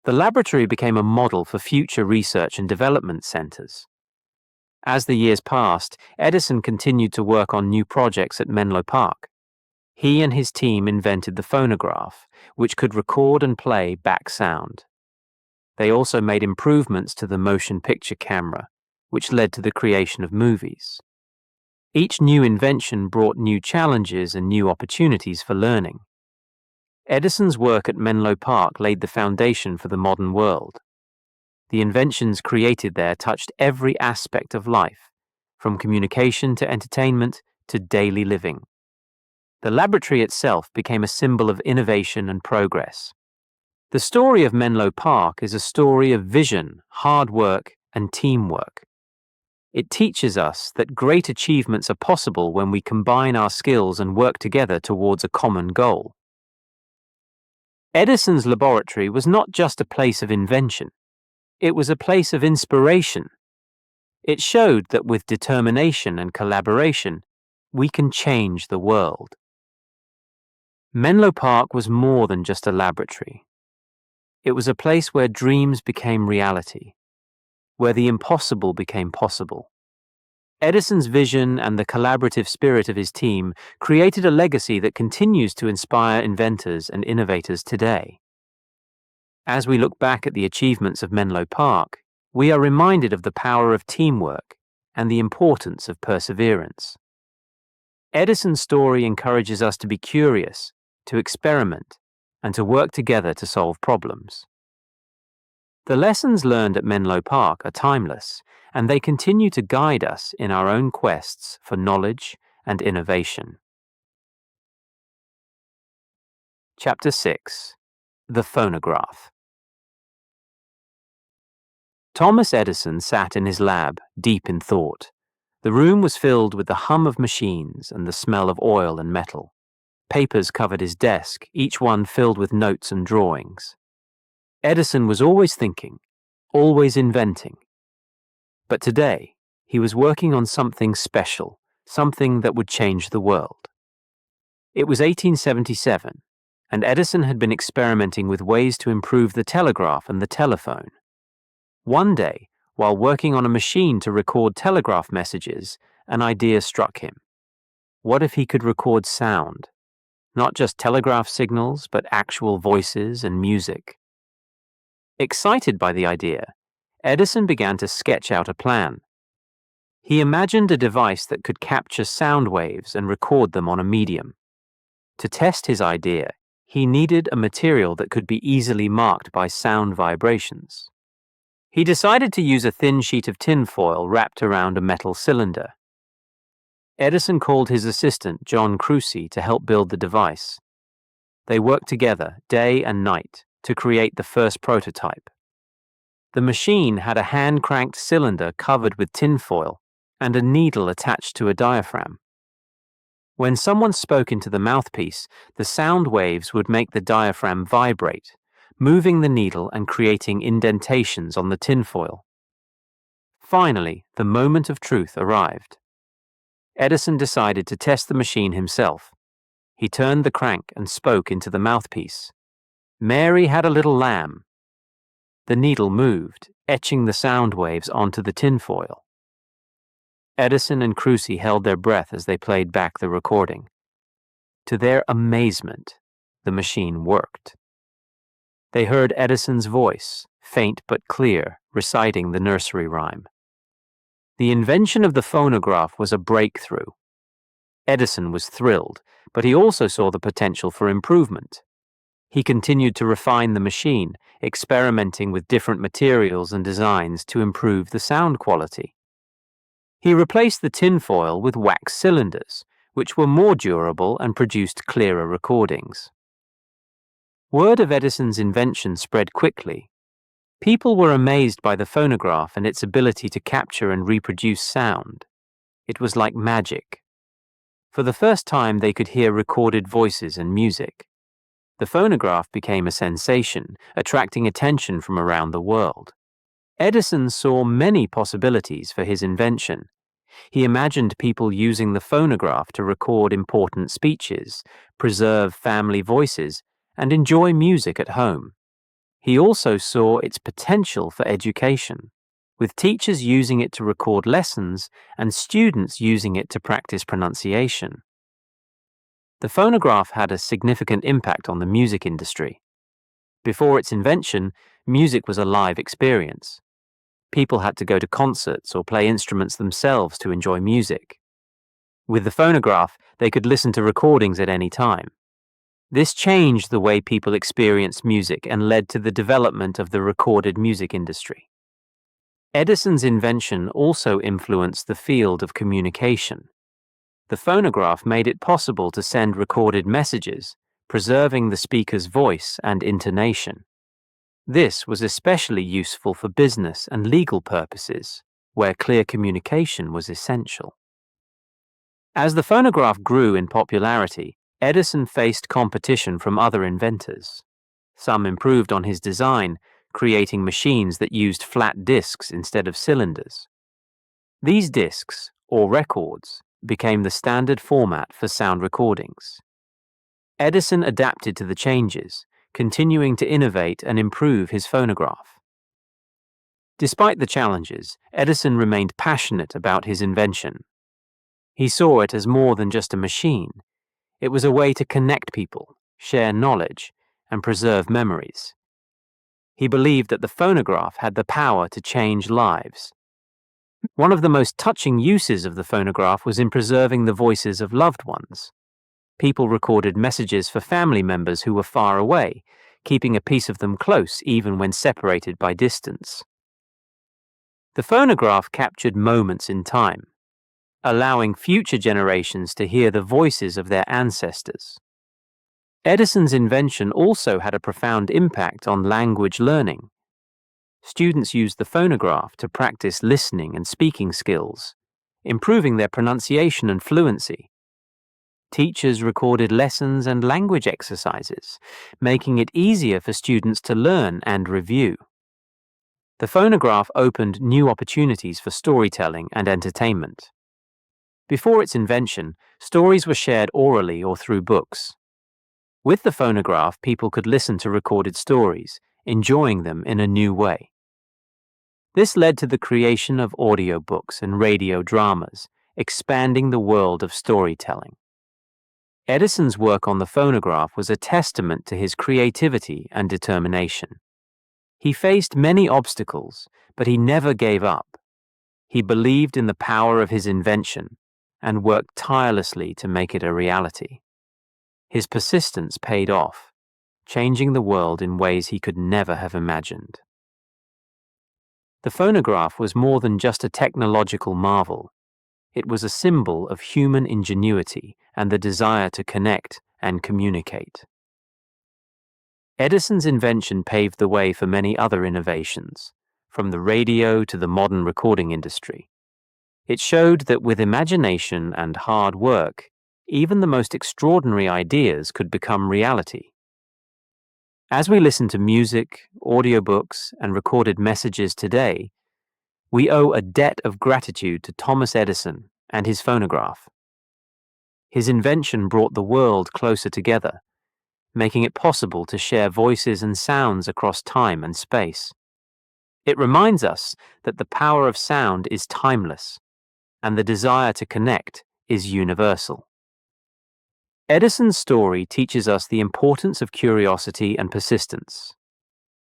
The laboratory became a model for future research and development centers. As the years passed, Edison continued to work on new projects at Menlo Park. He and his team invented the phonograph, which could record and play back sound. They also made improvements to the motion picture camera, which led to the creation of movies. Each new invention brought new challenges and new opportunities for learning. Edison's work at Menlo Park laid the foundation for the modern world. The inventions created there touched every aspect of life, from communication to entertainment to daily living. The laboratory itself became a symbol of innovation and progress. The story of Menlo Park is a story of vision, hard work, and teamwork. It teaches us that great achievements are possible when we combine our skills and work together towards a common goal. Edison's laboratory was not just a place of invention. It was a place of inspiration. It showed that with determination and collaboration, we can change the world. Menlo Park was more than just a laboratory. It was a place where dreams became reality, where the impossible became possible. Edison's vision and the collaborative spirit of his team created a legacy that continues to inspire inventors and innovators today. As we look back at the achievements of Menlo Park, we are reminded of the power of teamwork and the importance of perseverance. Edison's story encourages us to be curious, to experiment, and to work together to solve problems. The lessons learned at Menlo Park are timeless, and they continue to guide us in our own quests for knowledge and innovation. Chapter 6. The phonograph. Thomas Edison sat in his lab, deep in thought. The room was filled with the hum of machines and the smell of oil and metal. Papers covered his desk, each one filled with notes and drawings. Edison was always thinking, always inventing. But today, he was working on something special, something that would change the world. It was 1877, and Edison had been experimenting with ways to improve the telegraph and the telephone. One day, while working on a machine to record telegraph messages, an idea struck him. What if he could record sound? Not just telegraph signals, but actual voices and music. Excited by the idea, Edison began to sketch out a plan. He imagined a device that could capture sound waves and record them on a medium. To test his idea, he needed a material that could be easily marked by sound vibrations. He decided to use a thin sheet of tinfoil wrapped around a metal cylinder. Edison called his assistant, John Crucy, to help build the device. They worked together day and night to create the first prototype. The machine had a hand-cranked cylinder covered with tinfoil and a needle attached to a diaphragm. When someone spoke into the mouthpiece, the sound waves would make the diaphragm vibrate, moving the needle and creating indentations on the tinfoil. Finally, the moment of truth arrived. Edison decided to test the machine himself. He turned the crank and spoke into the mouthpiece. "Mary had a little lamb." The needle moved, etching the sound waves onto the tinfoil. Edison and Crucy held their breath as they played back the recording. To their amazement, the machine worked. They heard Edison's voice, faint but clear, reciting the nursery rhyme. The invention of the phonograph was a breakthrough. Edison was thrilled, but he also saw the potential for improvement. He continued to refine the machine, experimenting with different materials and designs to improve the sound quality. He replaced the tinfoil with wax cylinders, which were more durable and produced clearer recordings. Word of Edison's invention spread quickly. People were amazed by the phonograph and its ability to capture and reproduce sound. It was like magic. For the first time, they could hear recorded voices and music. The phonograph became a sensation, attracting attention from around the world. Edison saw many possibilities for his invention. He imagined people using the phonograph to record important speeches, preserve family voices, and enjoy music at home. He also saw its potential for education, with teachers using it to record lessons and students using it to practice pronunciation. The phonograph had a significant impact on the music industry. Before its invention, music was a live experience. People had to go to concerts or play instruments themselves to enjoy music. With the phonograph, they could listen to recordings at any time. This changed the way people experienced music and led to the development of the recorded music industry. Edison's invention also influenced the field of communication. The phonograph made it possible to send recorded messages, preserving the speaker's voice and intonation. This was especially useful for business and legal purposes, where clear communication was essential. As the phonograph grew in popularity, Edison faced competition from other inventors. Some improved on his design, creating machines that used flat discs instead of cylinders. These discs, or records, became the standard format for sound recordings. Edison adapted to the changes, continuing to innovate and improve his phonograph. Despite the challenges, Edison remained passionate about his invention. He saw it as more than just a machine. It was a way to connect people, share knowledge, and preserve memories. He believed that the phonograph had the power to change lives. One of the most touching uses of the phonograph was in preserving the voices of loved ones. People recorded messages for family members who were far away, keeping a piece of them close even when separated by distance. The phonograph captured moments in time, allowing future generations to hear the voices of their ancestors. Edison's invention also had a profound impact on language learning. Students used the phonograph to practice listening and speaking skills, improving their pronunciation and fluency. Teachers recorded lessons and language exercises, making it easier for students to learn and review. The phonograph opened new opportunities for storytelling and entertainment. Before its invention, stories were shared orally or through books. With the phonograph, people could listen to recorded stories, enjoying them in a new way. This led to the creation of audiobooks and radio dramas, expanding the world of storytelling. Edison's work on the phonograph was a testament to his creativity and determination. He faced many obstacles, but he never gave up. He believed in the power of his invention and worked tirelessly to make it a reality. His persistence paid off, changing the world in ways he could never have imagined. The phonograph was more than just a technological marvel. It was a symbol of human ingenuity and the desire to connect and communicate. Edison's invention paved the way for many other innovations, from the radio to the modern recording industry. It showed that with imagination and hard work, even the most extraordinary ideas could become reality. As we listen to music, audiobooks, and recorded messages today, we owe a debt of gratitude to Thomas Edison and his phonograph. His invention brought the world closer together, making it possible to share voices and sounds across time and space. It reminds us that the power of sound is timeless, and the desire to connect is universal. Edison's story teaches us the importance of curiosity and persistence.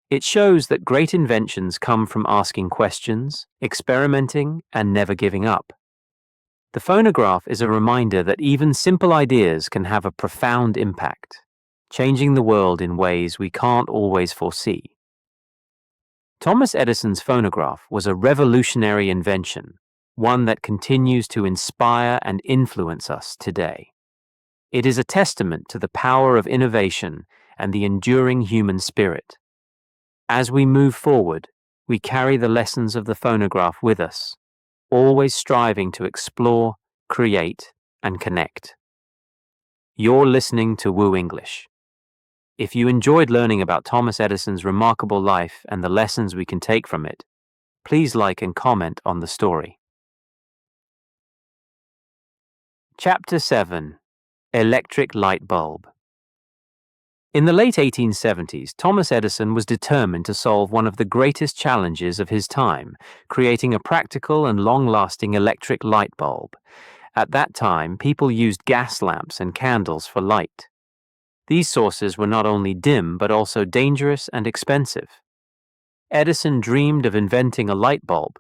It shows that great inventions come from asking questions, experimenting, and never giving up. The phonograph is a reminder that even simple ideas can have a profound impact, changing the world in ways we can't always foresee. Thomas Edison's phonograph was a revolutionary invention, one that continues to inspire and influence us today. It is a testament to the power of innovation and the enduring human spirit. As we move forward, we carry the lessons of the phonograph with us, always striving to explore, create, and connect. You're listening to WooEnglish. If you enjoyed learning about Thomas Edison's remarkable life and the lessons we can take from it, please like and comment on the story. Chapter 7. Electric Light Bulb. In the late 1870s, Thomas Edison was determined to solve one of the greatest challenges of his time, creating a practical and long-lasting electric light bulb. At that time, people used gas lamps and candles for light. These sources were not only dim but also dangerous and expensive. Edison dreamed of inventing a light bulb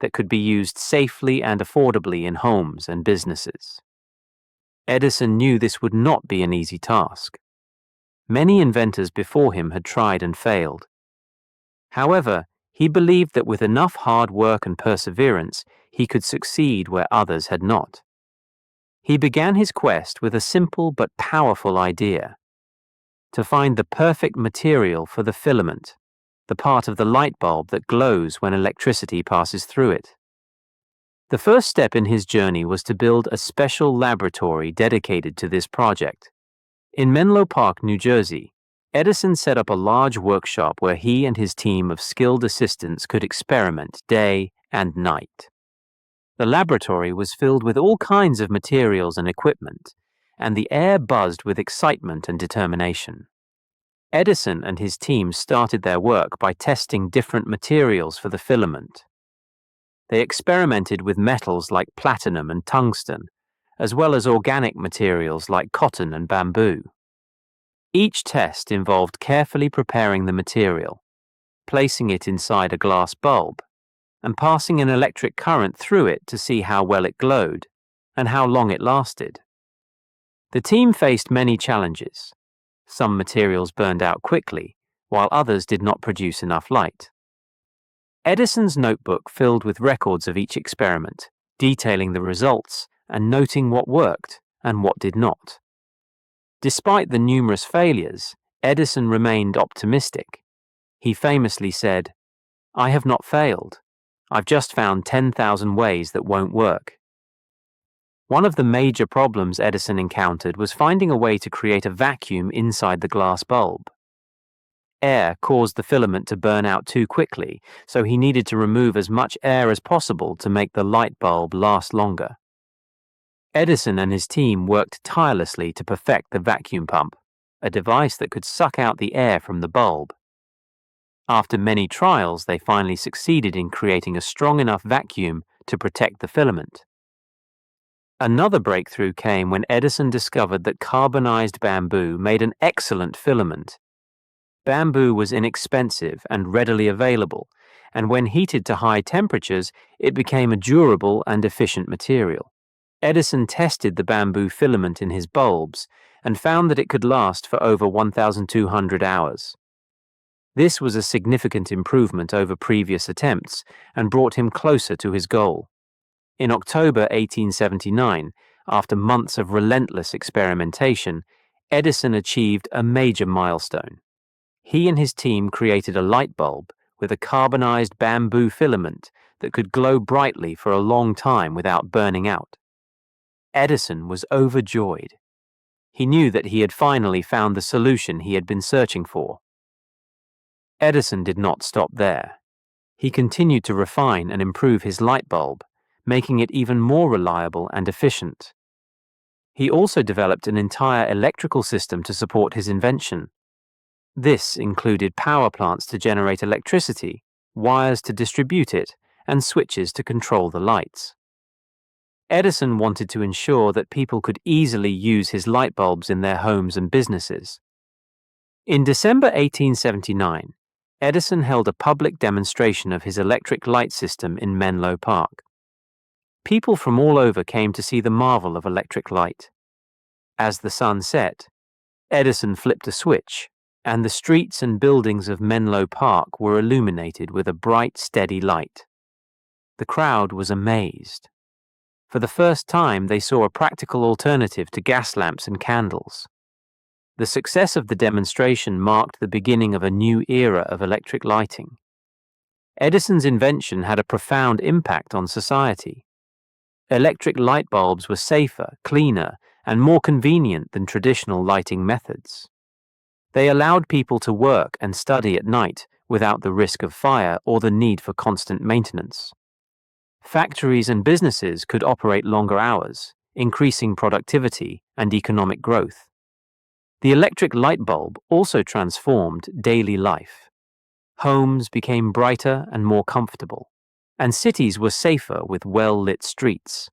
that could be used safely and affordably in homes and businesses. Edison knew this would not be an easy task. Many inventors before him had tried and failed. However, he believed that with enough hard work and perseverance, he could succeed where others had not. He began his quest with a simple but powerful idea: to find the perfect material for the filament, the part of the light bulb that glows when electricity passes through it. The first step in his journey was to build a special laboratory dedicated to this project. In Menlo Park, New Jersey, Edison set up a large workshop where he and his team of skilled assistants could experiment day and night. The laboratory was filled with all kinds of materials and equipment, and the air buzzed with excitement and determination. Edison and his team started their work by testing different materials for the filament. They experimented with metals like platinum and tungsten, as well as organic materials like cotton and bamboo. Each test involved carefully preparing the material, placing it inside a glass bulb, and passing an electric current through it to see how well it glowed and how long it lasted. The team faced many challenges. Some materials burned out quickly, while others did not produce enough light. Edison's notebook filled with records of each experiment, detailing the results and noting what worked and what did not. Despite the numerous failures, Edison remained optimistic. He famously said, "I have not failed. I've just found 10,000 ways that won't work." One of the major problems Edison encountered was finding a way to create a vacuum inside the glass bulb. Air caused the filament to burn out too quickly, so he needed to remove as much air as possible to make the light bulb last longer. Edison and his team worked tirelessly to perfect the vacuum pump, a device that could suck out the air from the bulb. After many trials, they finally succeeded in creating a strong enough vacuum to protect the filament. Another breakthrough came when Edison discovered that carbonized bamboo made an excellent filament. Bamboo was inexpensive and readily available, and when heated to high temperatures, it became a durable and efficient material. Edison tested the bamboo filament in his bulbs and found that it could last for over 1,200 hours. This was a significant improvement over previous attempts and brought him closer to his goal. In October 1879, after months of relentless experimentation, Edison achieved a major milestone. He and his team created a light bulb with a carbonized bamboo filament that could glow brightly for a long time without burning out. Edison was overjoyed. He knew that he had finally found the solution he had been searching for. Edison did not stop there. He continued to refine and improve his light bulb, making it even more reliable and efficient. He also developed an entire electrical system to support his invention. This included power plants to generate electricity, wires to distribute it, and switches to control the lights. Edison wanted to ensure that people could easily use his light bulbs in their homes and businesses. In December 1879, Edison held a public demonstration of his electric light system in Menlo Park. People from all over came to see the marvel of electric light. As the sun set, Edison flipped a switch, and the streets and buildings of Menlo Park were illuminated with a bright, steady light. The crowd was amazed. For the first time, they saw a practical alternative to gas lamps and candles. The success of the demonstration marked the beginning of a new era of electric lighting. Edison's invention had a profound impact on society. Electric light bulbs were safer, cleaner, and more convenient than traditional lighting methods. They allowed people to work and study at night without the risk of fire or the need for constant maintenance. Factories and businesses could operate longer hours, increasing productivity and economic growth. The electric light bulb also transformed daily life. Homes became brighter and more comfortable, and cities were safer with well-lit streets.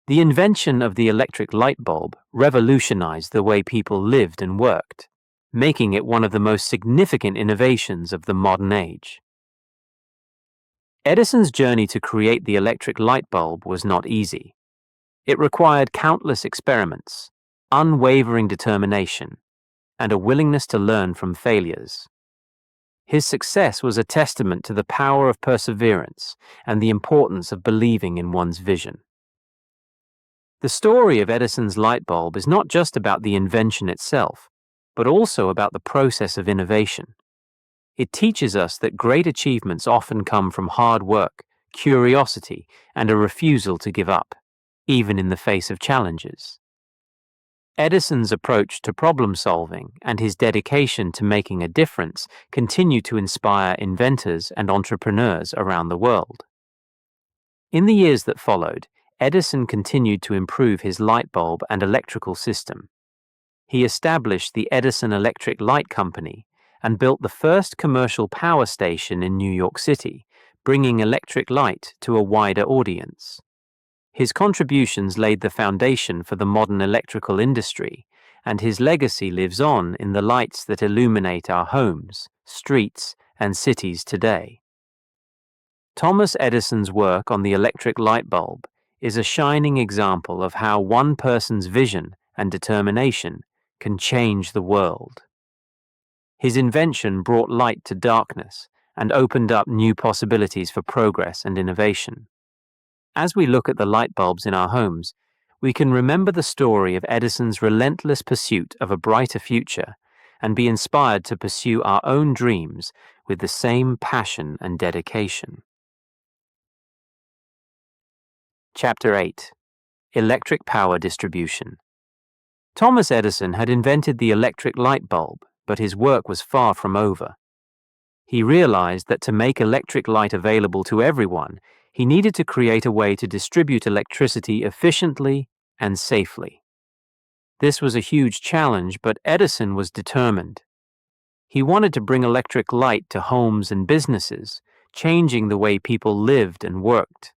The invention of the electric light bulb revolutionized the way people lived and worked, making it one of the most significant innovations of the modern age. Edison's journey to create the electric light bulb was not easy. It required countless experiments, unwavering determination, and a willingness to learn from failures. His success was a testament to the power of perseverance and the importance of believing in one's vision. The story of Edison's light bulb is not just about the invention itself, but also about the process of innovation. It teaches us that great achievements often come from hard work, curiosity, and a refusal to give up, even in the face of challenges. Edison's approach to problem solving and his dedication to making a difference continue to inspire inventors and entrepreneurs around the world. In the years that followed, Edison continued to improve his light bulb and electrical system. He established the Edison Electric Light Company and built the first commercial power station in New York City, bringing electric light to a wider audience. His contributions laid the foundation for the modern electrical industry, and his legacy lives on in the lights that illuminate our homes, streets, and cities today. Thomas Edison's work on the electric light bulb is a shining example of how one person's vision and determination can change the world. His invention brought light to darkness and opened up new possibilities for progress and innovation. As we look at the light bulbs in our homes, we can remember the story of Edison's relentless pursuit of a brighter future and be inspired to pursue our own dreams with the same passion and dedication. Chapter 8. Electric Power Distribution. Thomas Edison had invented the electric light bulb, but his work was far from over. He realized that to make electric light available to everyone, he needed to create a way to distribute electricity efficiently and safely. This was a huge challenge, but Edison was determined. He wanted to bring electric light to homes and businesses, changing the way people lived and worked.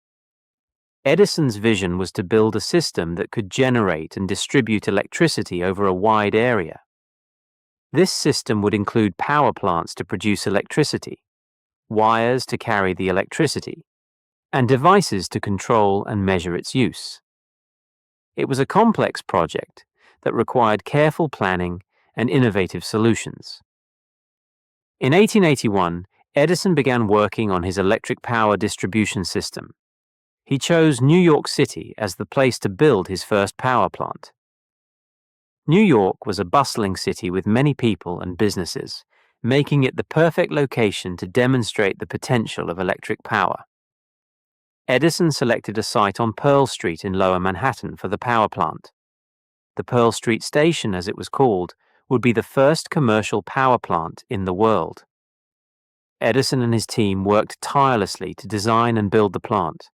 Edison's vision was to build a system that could generate and distribute electricity over a wide area. This system would include power plants to produce electricity, wires to carry the electricity, and devices to control and measure its use. It was a complex project that required careful planning and innovative solutions. In 1881, Edison began working on his electric power distribution system. He chose New York City as the place to build his first power plant. New York was a bustling city with many people and businesses, making it the perfect location to demonstrate the potential of electric power. Edison selected a site on Pearl Street in Lower Manhattan for the power plant. The Pearl Street Station, as it was called, would be the first commercial power plant in the world. Edison and his team worked tirelessly to design and build the plant.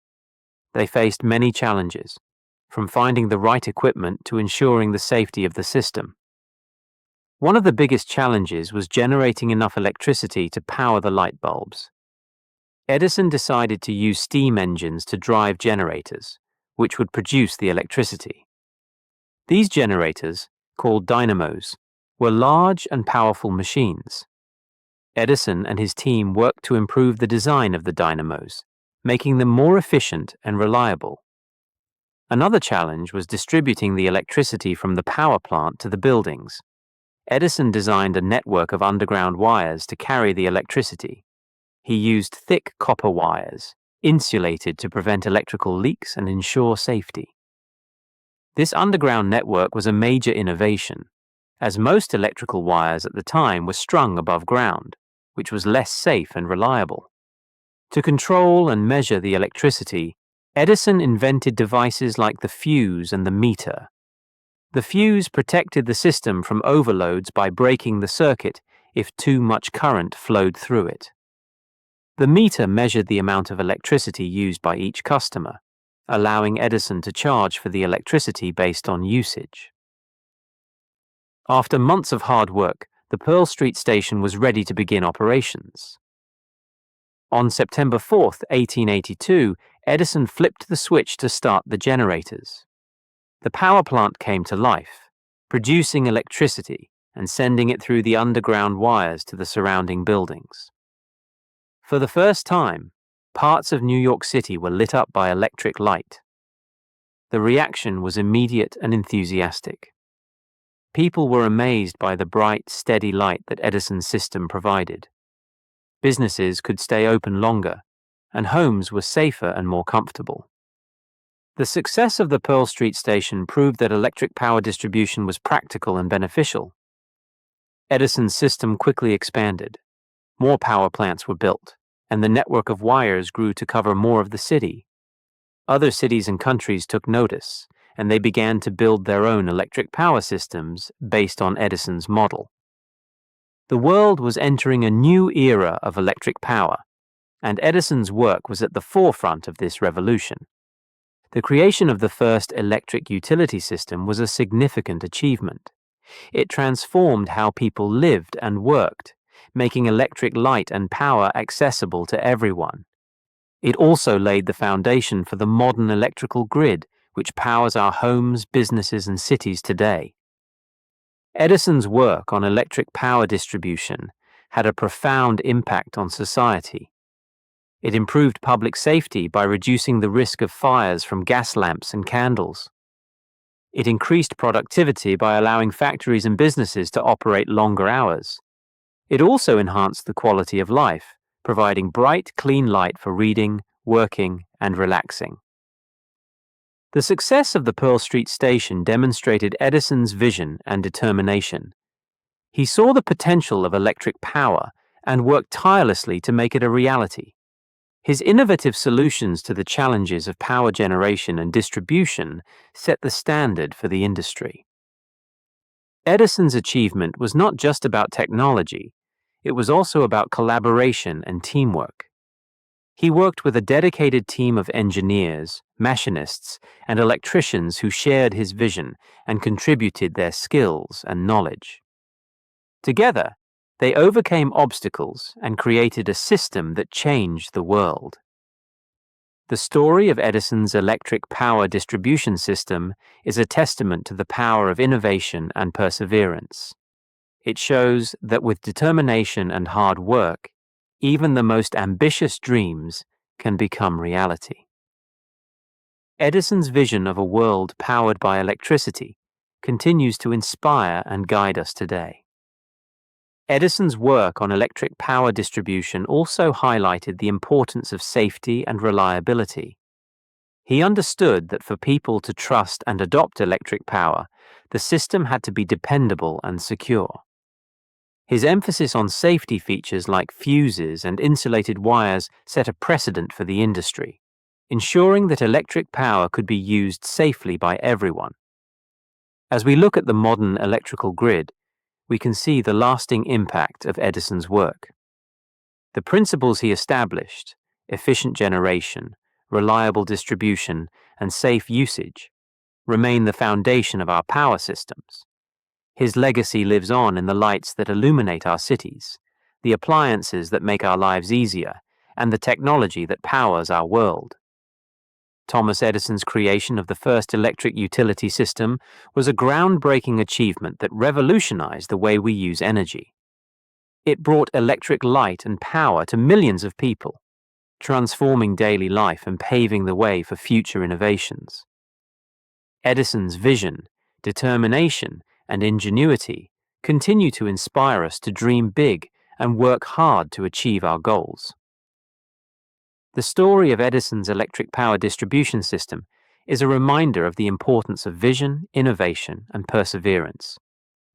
They faced many challenges, from finding the right equipment to ensuring the safety of the system. One of the biggest challenges was generating enough electricity to power the light bulbs. Edison decided to use steam engines to drive generators, which would produce the electricity. These generators, called dynamos, were large and powerful machines. Edison and his team worked to improve the design of the dynamos, making them more efficient and reliable. Another challenge was distributing the electricity from the power plant to the buildings. Edison designed a network of underground wires to carry the electricity. He used thick copper wires, insulated to prevent electrical leaks and ensure safety. This underground network was a major innovation, as most electrical wires at the time were strung above ground, which was less safe and reliable. To control and measure the electricity, Edison invented devices like the fuse and the meter. The fuse protected the system from overloads by breaking the circuit if too much current flowed through it. The meter measured the amount of electricity used by each customer, allowing Edison to charge for the electricity based on usage. After months of hard work, the Pearl Street Station was ready to begin operations. On September 4, 1882, Edison flipped the switch to start the generators. The power plant came to life, producing electricity and sending it through the underground wires to the surrounding buildings. For the first time, parts of New York City were lit up by electric light. The reaction was immediate and enthusiastic. People were amazed by the bright, steady light that Edison's system provided. Businesses could stay open longer, and homes were safer and more comfortable. The success of the Pearl Street Station proved that electric power distribution was practical and beneficial. Edison's system quickly expanded. More power plants were built, and the network of wires grew to cover more of the city. Other cities and countries took notice, and they began to build their own electric power systems based on Edison's model. The world was entering a new era of electric power, and Edison's work was at the forefront of this revolution. The creation of the first electric utility system was a significant achievement. It transformed how people lived and worked, making electric light and power accessible to everyone. It also laid the foundation for the modern electrical grid, which powers our homes, businesses, and cities today. Edison's work on electric power distribution had a profound impact on society. It improved public safety by reducing the risk of fires from gas lamps and candles. It increased productivity by allowing factories and businesses to operate longer hours. It also enhanced the quality of life, providing bright, clean light for reading, working, and relaxing. The success of the Pearl Street station demonstrated Edison's vision and determination. He saw the potential of electric power and worked tirelessly to make it a reality. His innovative solutions to the challenges of power generation and distribution set the standard for the industry. Edison's achievement was not just about technology, it was also about collaboration and teamwork. He worked with a dedicated team of engineers, machinists, and electricians who shared his vision and contributed their skills and knowledge. Together, they overcame obstacles and created a system that changed the world. The story of Edison's electric power distribution system is a testament to the power of innovation and perseverance. It shows that with determination and hard work, even the most ambitious dreams can become reality. Edison's vision of a world powered by electricity continues to inspire and guide us today. Edison's work on electric power distribution also highlighted the importance of safety and reliability. He understood that for people to trust and adopt electric power, the system had to be dependable and secure. His emphasis on safety features like fuses and insulated wires set a precedent for the industry, ensuring that electric power could be used safely by everyone. As we look at the modern electrical grid, we can see the lasting impact of Edison's work. The principles he established, efficient generation, reliable distribution, and safe usage, remain the foundation of our power systems. His legacy lives on in the lights that illuminate our cities, the appliances that make our lives easier, and the technology that powers our world. Thomas Edison's creation of the first electric utility system was a groundbreaking achievement that revolutionized the way we use energy. It brought electric light and power to millions of people, transforming daily life and paving the way for future innovations. Edison's vision, determination, and ingenuity continue to inspire us to dream big and work hard to achieve our goals. The story of Edison's electric power distribution system is a reminder of the importance of vision, innovation, and perseverance.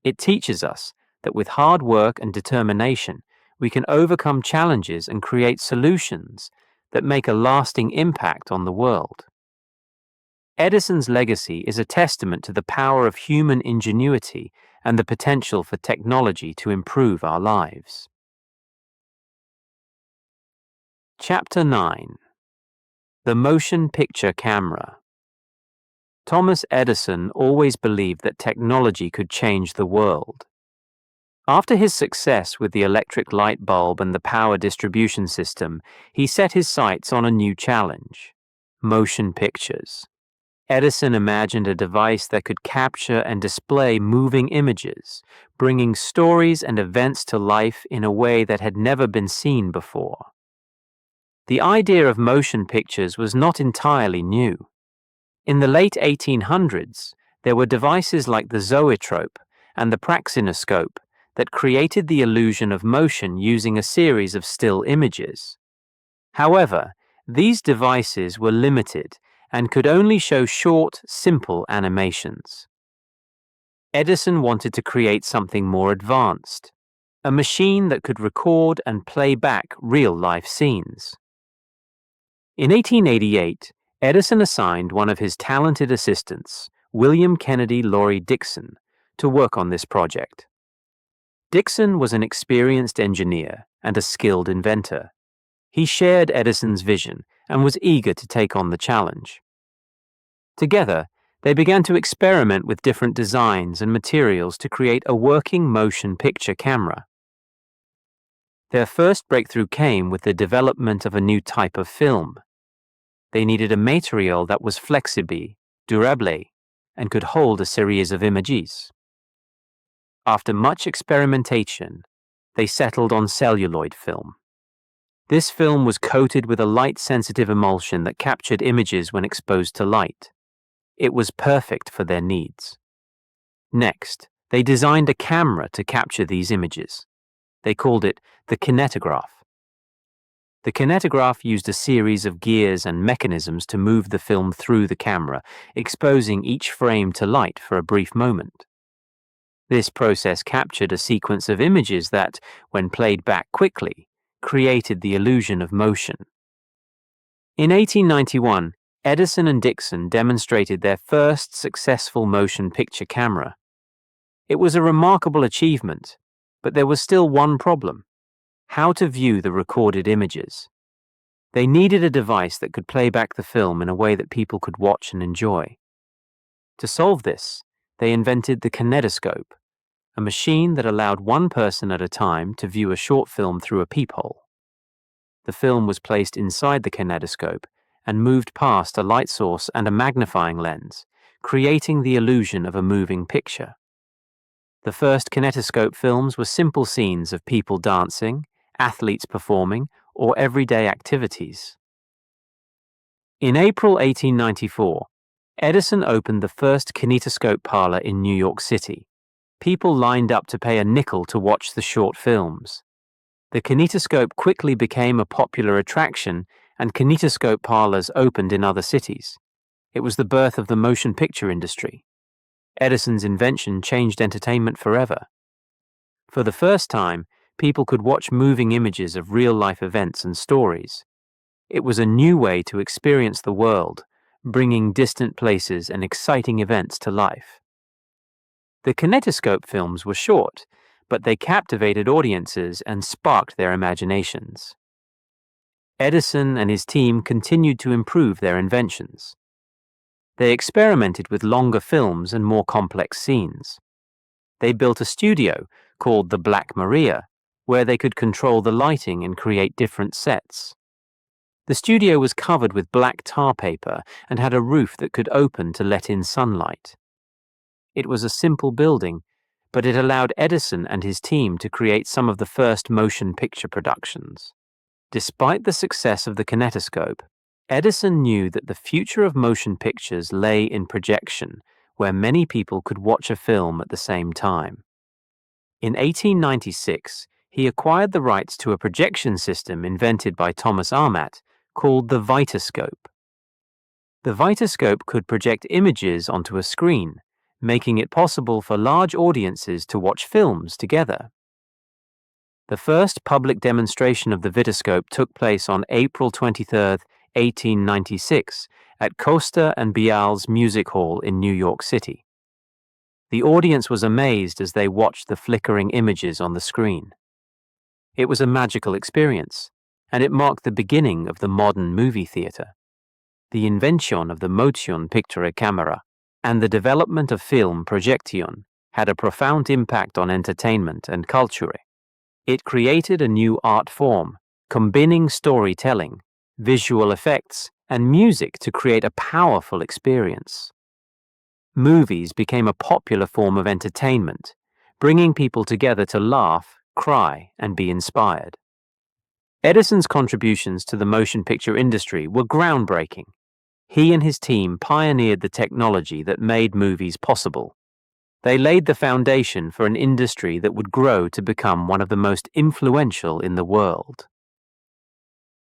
It teaches us that with hard work and determination, we can overcome challenges and create solutions that make a lasting impact on the world. Edison's legacy is a testament to the power of human ingenuity and the potential for technology to improve our lives. Chapter 9. The Motion Picture Camera. Thomas Edison always believed that technology could change the world. After his success with the electric light bulb and the power distribution system, he set his sights on a new challenge: motion pictures. Edison imagined a device that could capture and display moving images, bringing stories and events to life in a way that had never been seen before. The idea of motion pictures was not entirely new. In the late 1800s, there were devices like the zoetrope and the praxinoscope that created the illusion of motion using a series of still images. However, these devices were limited and could only show short, simple animations. Edison wanted to create something more advanced, a machine that could record and play back real-life scenes. In 1888, Edison assigned one of his talented assistants, William Kennedy Laurie Dixon, to work on this project. Dixon was an experienced engineer and a skilled inventor. He shared Edison's vision and was eager to take on the challenge. Together, they began to experiment with different designs and materials to create a working motion picture camera. Their first breakthrough came with the development of a new type of film. They needed a material that was flexible, durable, and could hold a series of images. After much experimentation, they settled on celluloid film. This film was coated with a light-sensitive emulsion that captured images when exposed to light. It was perfect for their needs. Next, they designed a camera to capture these images. They called it the kinetograph. The kinetograph used a series of gears and mechanisms to move the film through the camera, exposing each frame to light for a brief moment. This process captured a sequence of images that, when played back quickly, created the illusion of motion. In 1891, Edison and Dixon demonstrated their first successful motion picture camera. It was a remarkable achievement, but there was still one problem: how to view the recorded images. They needed a device that could play back the film in a way that people could watch and enjoy. To solve this, they invented the kinetoscope, a machine that allowed one person at a time to view a short film through a peephole. The film was placed inside the kinetoscope and moved past a light source and a magnifying lens, creating the illusion of a moving picture. The first kinetoscope films were simple scenes of people dancing, athletes performing, or everyday activities. In April 1894, Edison opened the first kinetoscope parlor in New York City. People lined up to pay a nickel to watch the short films. The kinetoscope quickly became a popular attraction, and kinetoscope parlors opened in other cities. It was the birth of the motion picture industry. Edison's invention changed entertainment forever. For the first time, people could watch moving images of real-life events and stories. It was a new way to experience the world, bringing distant places and exciting events to life. The kinetoscope films were short, but they captivated audiences and sparked their imaginations. Edison and his team continued to improve their inventions. They experimented with longer films and more complex scenes. They built a studio called the Black Maria, where they could control the lighting and create different sets. The studio was covered with black tar paper and had a roof that could open to let in sunlight. It was a simple building, but it allowed Edison and his team to create some of the first motion picture productions. Despite the success of the kinetoscope, Edison knew that the future of motion pictures lay in projection, where many people could watch a film at the same time. In 1896, he acquired the rights to a projection system invented by Thomas Armat called the Vitascope. The Vitascope could project images onto a screen, making it possible for large audiences to watch films together. The first public demonstration of the Vitascope took place on April 23, 1896, at Costa and Bial's Music Hall in New York City. The audience was amazed as they watched the flickering images on the screen. It was a magical experience, and it marked the beginning of the modern movie theater. The invention of the motion picture camera and the development of film projection had a profound impact on entertainment and culture. It created a new art form, combining storytelling, visual effects, and music to create a powerful experience. Movies became a popular form of entertainment, bringing people together to laugh, cry, and be inspired. Edison's contributions to the motion picture industry were groundbreaking. He and his team pioneered the technology that made movies possible. They laid the foundation for an industry that would grow to become one of the most influential in the world.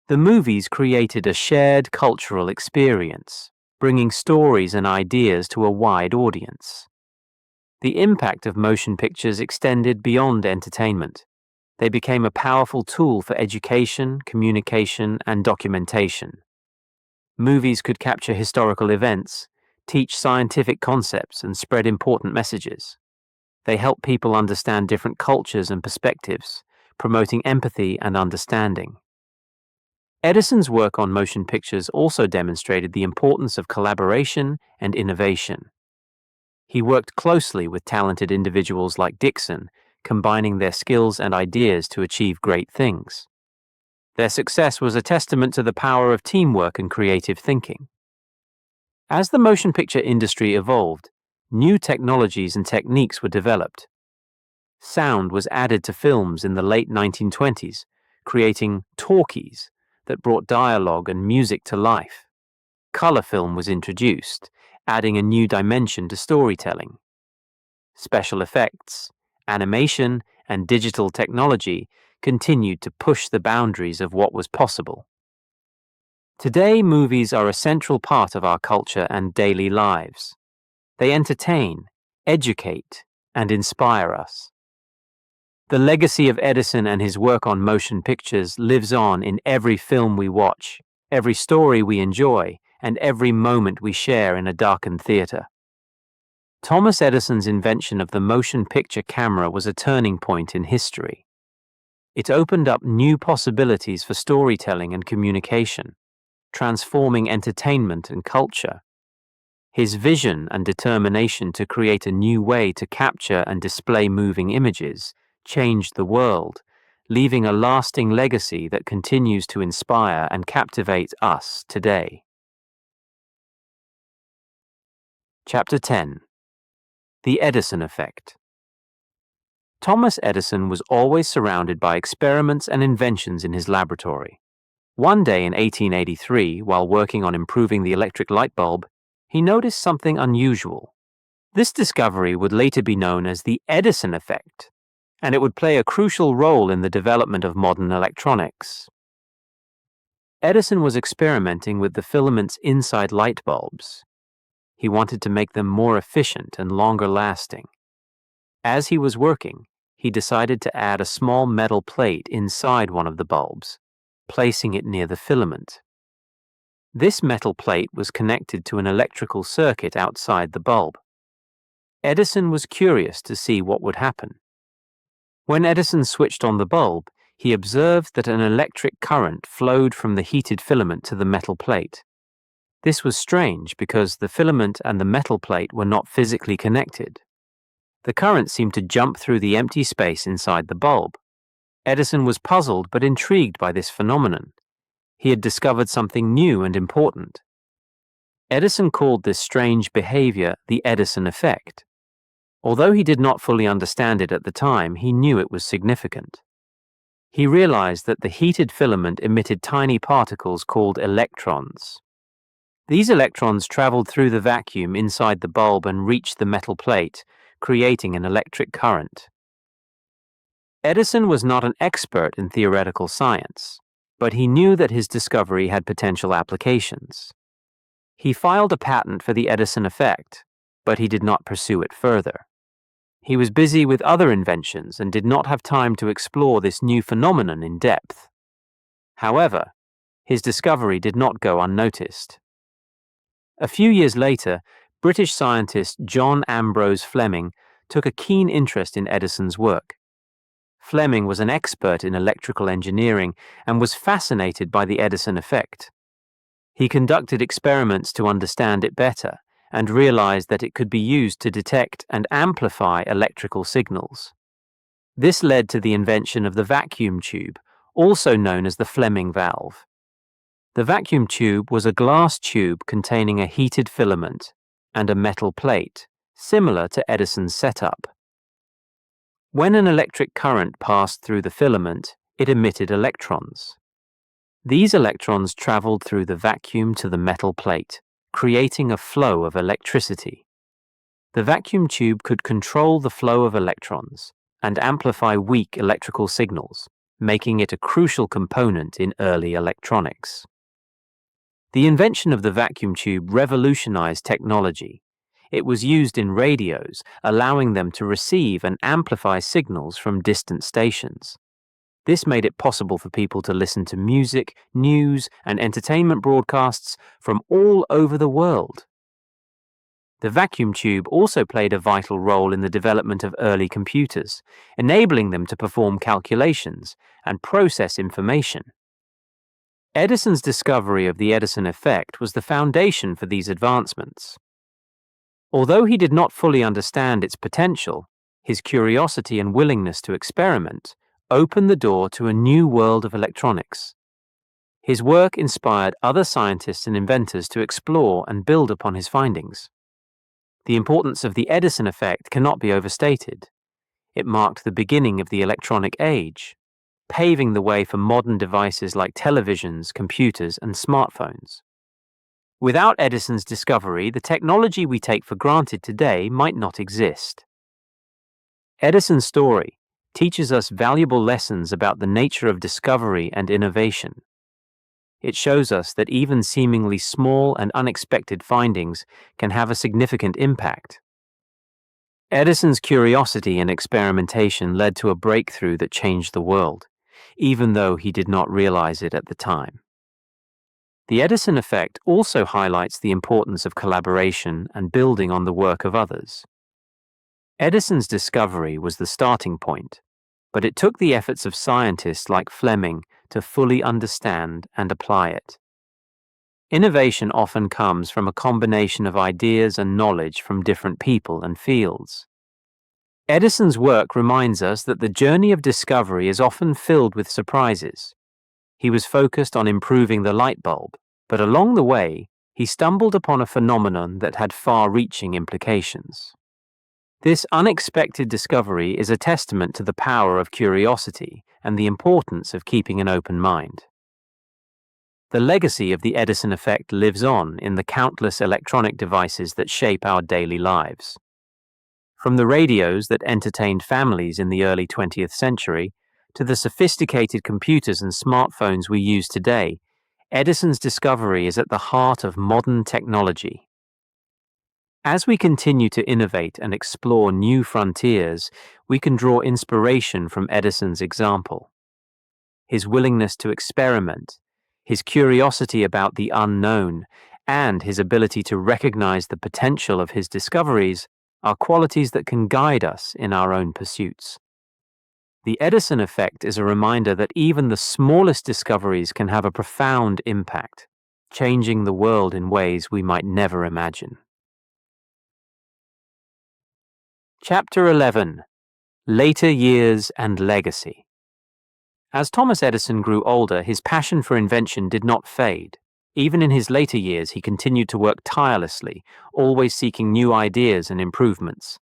The movies created a shared cultural experience, bringing stories and ideas to a wide audience. The impact of motion pictures extended beyond entertainment. They became a powerful tool for education, communication, and documentation. Movies could capture historical events, teach scientific concepts, and spread important messages. They help people understand different cultures and perspectives, promoting empathy and understanding. Edison's work on motion pictures also demonstrated the importance of collaboration and innovation. He worked closely with talented individuals like Dixon, combining their skills and ideas to achieve great things. Their success was a testament to the power of teamwork and creative thinking. As the motion picture industry evolved, new technologies and techniques were developed. Sound was added to films in the late 1920s, creating talkies that brought dialogue and music to life. Color film was introduced, adding a new dimension to storytelling. Special effects, animation, and digital technology continued to push the boundaries of what was possible. Today, movies are a central part of our culture and daily lives. They entertain, educate, and inspire us. The legacy of Edison and his work on motion pictures lives on in every film we watch, every story we enjoy, and every moment we share in a darkened theater. Thomas Edison's invention of the motion picture camera was a turning point in history. It opened up new possibilities for storytelling and communication, transforming entertainment and culture. His vision and determination to create a new way to capture and display moving images changed the world, leaving a lasting legacy that continues to inspire and captivate us today. Chapter 10. The Edison Effect. Thomas Edison was always surrounded by experiments and inventions in his laboratory. One day in 1883, while working on improving the electric light bulb, he noticed something unusual. This discovery would later be known as the Edison effect, and it would play a crucial role in the development of modern electronics. Edison was experimenting with the filaments inside light bulbs. He wanted to make them more efficient and longer lasting. As he was working, he decided to add a small metal plate inside one of the bulbs, placing it near the filament. This metal plate was connected to an electrical circuit outside the bulb. Edison was curious to see what would happen. When Edison switched on the bulb, he observed that an electric current flowed from the heated filament to the metal plate. This was strange because the filament and the metal plate were not physically connected. The current seemed to jump through the empty space inside the bulb. Edison was puzzled but intrigued by this phenomenon. He had discovered something new and important. Edison called this strange behavior the Edison effect. Although he did not fully understand it at the time, he knew it was significant. He realized that the heated filament emitted tiny particles called electrons. These electrons traveled through the vacuum inside the bulb and reached the metal plate, creating an electric current. Edison was not an expert in theoretical science, but he knew that his discovery had potential applications. He filed a patent for the Edison effect, but he did not pursue it further. He was busy with other inventions and did not have time to explore this new phenomenon in depth. However, his discovery did not go unnoticed. A few years later, British scientist John Ambrose Fleming took a keen interest in Edison's work. Fleming was an expert in electrical engineering and was fascinated by the Edison effect. He conducted experiments to understand it better and realized that it could be used to detect and amplify electrical signals. This led to the invention of the vacuum tube, also known as the Fleming valve. The vacuum tube was a glass tube containing a heated filament and a metal plate, similar to Edison's setup. When an electric current passed through the filament, it emitted electrons. These electrons traveled through the vacuum to the metal plate, creating a flow of electricity. The vacuum tube could control the flow of electrons and amplify weak electrical signals, making it a crucial component in early electronics. The invention of the vacuum tube revolutionized technology. It was used in radios, allowing them to receive and amplify signals from distant stations. This made it possible for people to listen to music, news, and entertainment broadcasts from all over the world. The vacuum tube also played a vital role in the development of early computers, enabling them to perform calculations and process information. Edison's discovery of the Edison effect was the foundation for these advancements. Although he did not fully understand its potential, his curiosity and willingness to experiment opened the door to a new world of electronics. His work inspired other scientists and inventors to explore and build upon his findings. The importance of the Edison effect cannot be overstated. It marked the beginning of the electronic age, paving the way for modern devices like televisions, computers, and smartphones. Without Edison's discovery, the technology we take for granted today might not exist. Edison's story, teaches us valuable lessons about the nature of discovery and innovation. It shows us that even seemingly small and unexpected findings can have a significant impact. Edison's curiosity and experimentation led to a breakthrough that changed the world, even though he did not realize it at the time. The Edison effect also highlights the importance of collaboration and building on the work of others. Edison's discovery was the starting point, but it took the efforts of scientists like Fleming to fully understand and apply it. Innovation often comes from a combination of ideas and knowledge from different people and fields. Edison's work reminds us that the journey of discovery is often filled with surprises. He was focused on improving the light bulb, but along the way, he stumbled upon a phenomenon that had far-reaching implications. This unexpected discovery is a testament to the power of curiosity and the importance of keeping an open mind. The legacy of the Edison effect lives on in the countless electronic devices that shape our daily lives. From the radios that entertained families in the early 20th century to the sophisticated computers and smartphones we use today, Edison's discovery is at the heart of modern technology. As we continue to innovate and explore new frontiers, we can draw inspiration from Edison's example. His willingness to experiment, his curiosity about the unknown, and his ability to recognize the potential of his discoveries are qualities that can guide us in our own pursuits. The Edison effect is a reminder that even the smallest discoveries can have a profound impact, changing the world in ways we might never imagine. Chapter 11. Later Years and Legacy. As Thomas Edison grew older, his passion for invention did not fade. Even in his later years, he continued to work tirelessly, always seeking new ideas and improvements.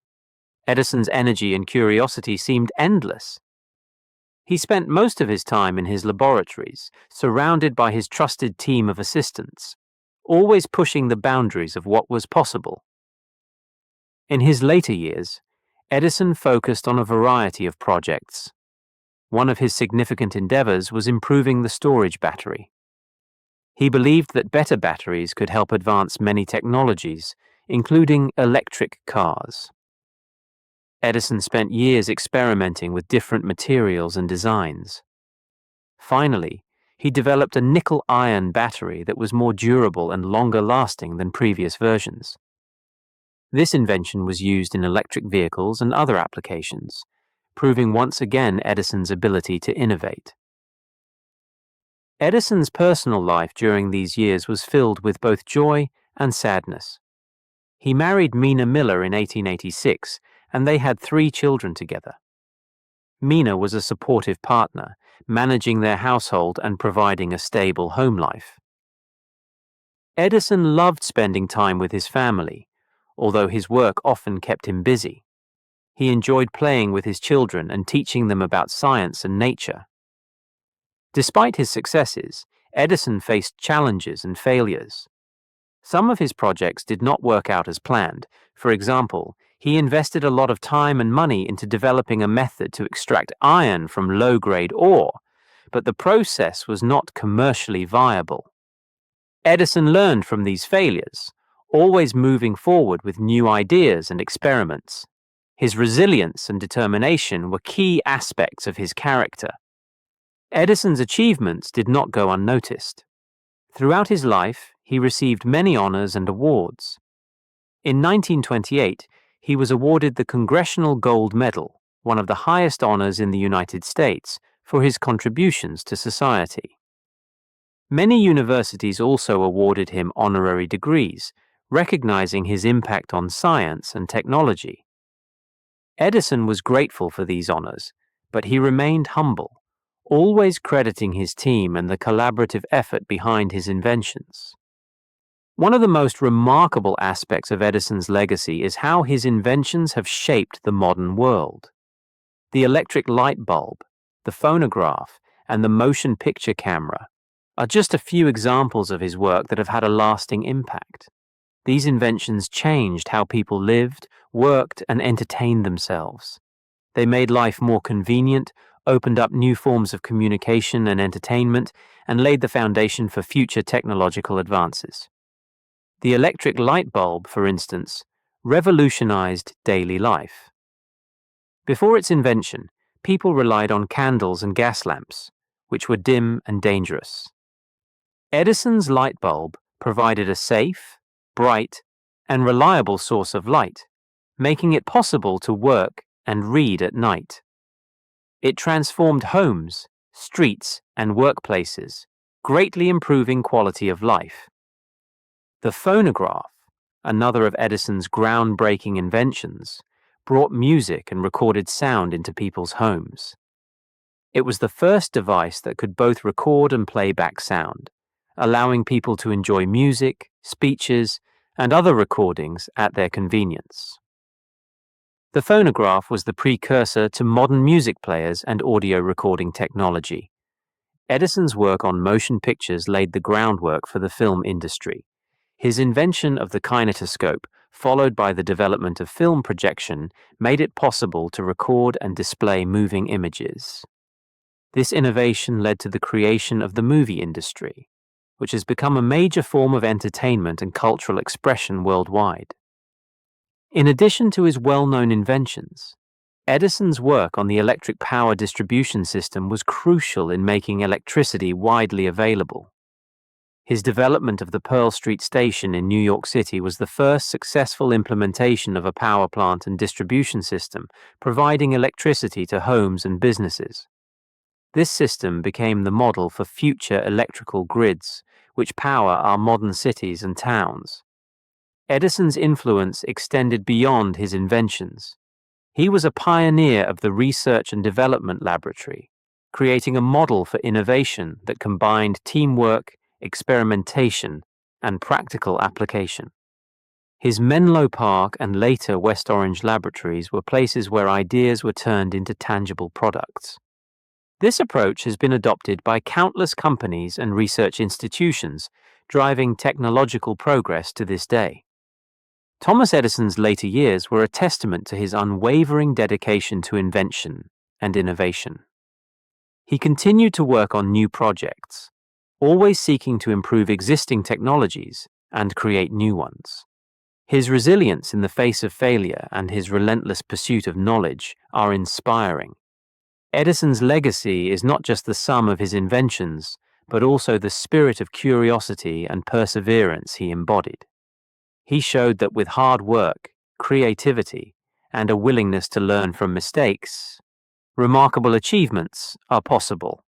Edison's energy and curiosity seemed endless. He spent most of his time in his laboratories, surrounded by his trusted team of assistants, always pushing the boundaries of what was possible. In his later years, Edison focused on a variety of projects. One of his significant endeavors was improving the storage battery. He believed that better batteries could help advance many technologies, including electric cars. Edison spent years experimenting with different materials and designs. Finally, he developed a nickel-iron battery that was more durable and longer-lasting than previous versions. This invention was used in electric vehicles and other applications, proving once again Edison's ability to innovate. Edison's personal life during these years was filled with both joy and sadness. He married Mina Miller in 1886, and they had 3 children together. Mina was a supportive partner, managing their household and providing a stable home life. Edison loved spending time with his family, although his work often kept him busy. He enjoyed playing with his children and teaching them about science and nature. Despite his successes, Edison faced challenges and failures. Some of his projects did not work out as planned. For example, he invested a lot of time and money into developing a method to extract iron from low-grade ore, but the process was not commercially viable. Edison learned from these failures, always moving forward with new ideas and experiments. His resilience and determination were key aspects of his character. Edison's achievements did not go unnoticed. Throughout his life, he received many honors and awards. In 1928, he was awarded the Congressional Gold Medal, one of the highest honors in the United States, for his contributions to society. Many universities also awarded him honorary degrees, recognizing his impact on science and technology. Edison was grateful for these honors, but he remained humble, always crediting his team and the collaborative effort behind his inventions. One of the most remarkable aspects of Edison's legacy is how his inventions have shaped the modern world. The electric light bulb, the phonograph, and the motion picture camera are just a few examples of his work that have had a lasting impact. These inventions changed how people lived, worked, and entertained themselves. They made life more convenient, opened up new forms of communication and entertainment, and laid the foundation for future technological advances. The electric light bulb, for instance, revolutionized daily life. Before its invention, people relied on candles and gas lamps, which were dim and dangerous. Edison's light bulb provided a safe, bright, and reliable source of light, making it possible to work and read at night. It transformed homes, streets, and workplaces, greatly improving quality of life. The phonograph, another of Edison's groundbreaking inventions, brought music and recorded sound into people's homes. It was the first device that could both record and play back sound, allowing people to enjoy music, speeches, and other recordings at their convenience. The phonograph was the precursor to modern music players and audio recording technology. Edison's work on motion pictures laid the groundwork for the film industry. His invention of the kinetoscope, followed by the development of film projection, made it possible to record and display moving images. This innovation led to the creation of the movie industry, which has become a major form of entertainment and cultural expression worldwide. In addition to his well-known inventions, Edison's work on the electric power distribution system was crucial in making electricity widely available. His development of the Pearl Street Station in New York City was the first successful implementation of a power plant and distribution system, providing electricity to homes and businesses. This system became the model for future electrical grids, which power our modern cities and towns. Edison's influence extended beyond his inventions. He was a pioneer of the research and development laboratory, creating a model for innovation that combined teamwork, experimentation, and practical application. His Menlo Park and later West Orange laboratories were places where ideas were turned into tangible products. This approach has been adopted by countless companies and research institutions, driving technological progress to this day. Thomas Edison's later years were a testament to his unwavering dedication to invention and innovation. He continued to work on new projects, always seeking to improve existing technologies and create new ones. His resilience in the face of failure and his relentless pursuit of knowledge are inspiring. Edison's legacy is not just the sum of his inventions, but also the spirit of curiosity and perseverance he embodied. He showed that with hard work, creativity, and a willingness to learn from mistakes, remarkable achievements are possible.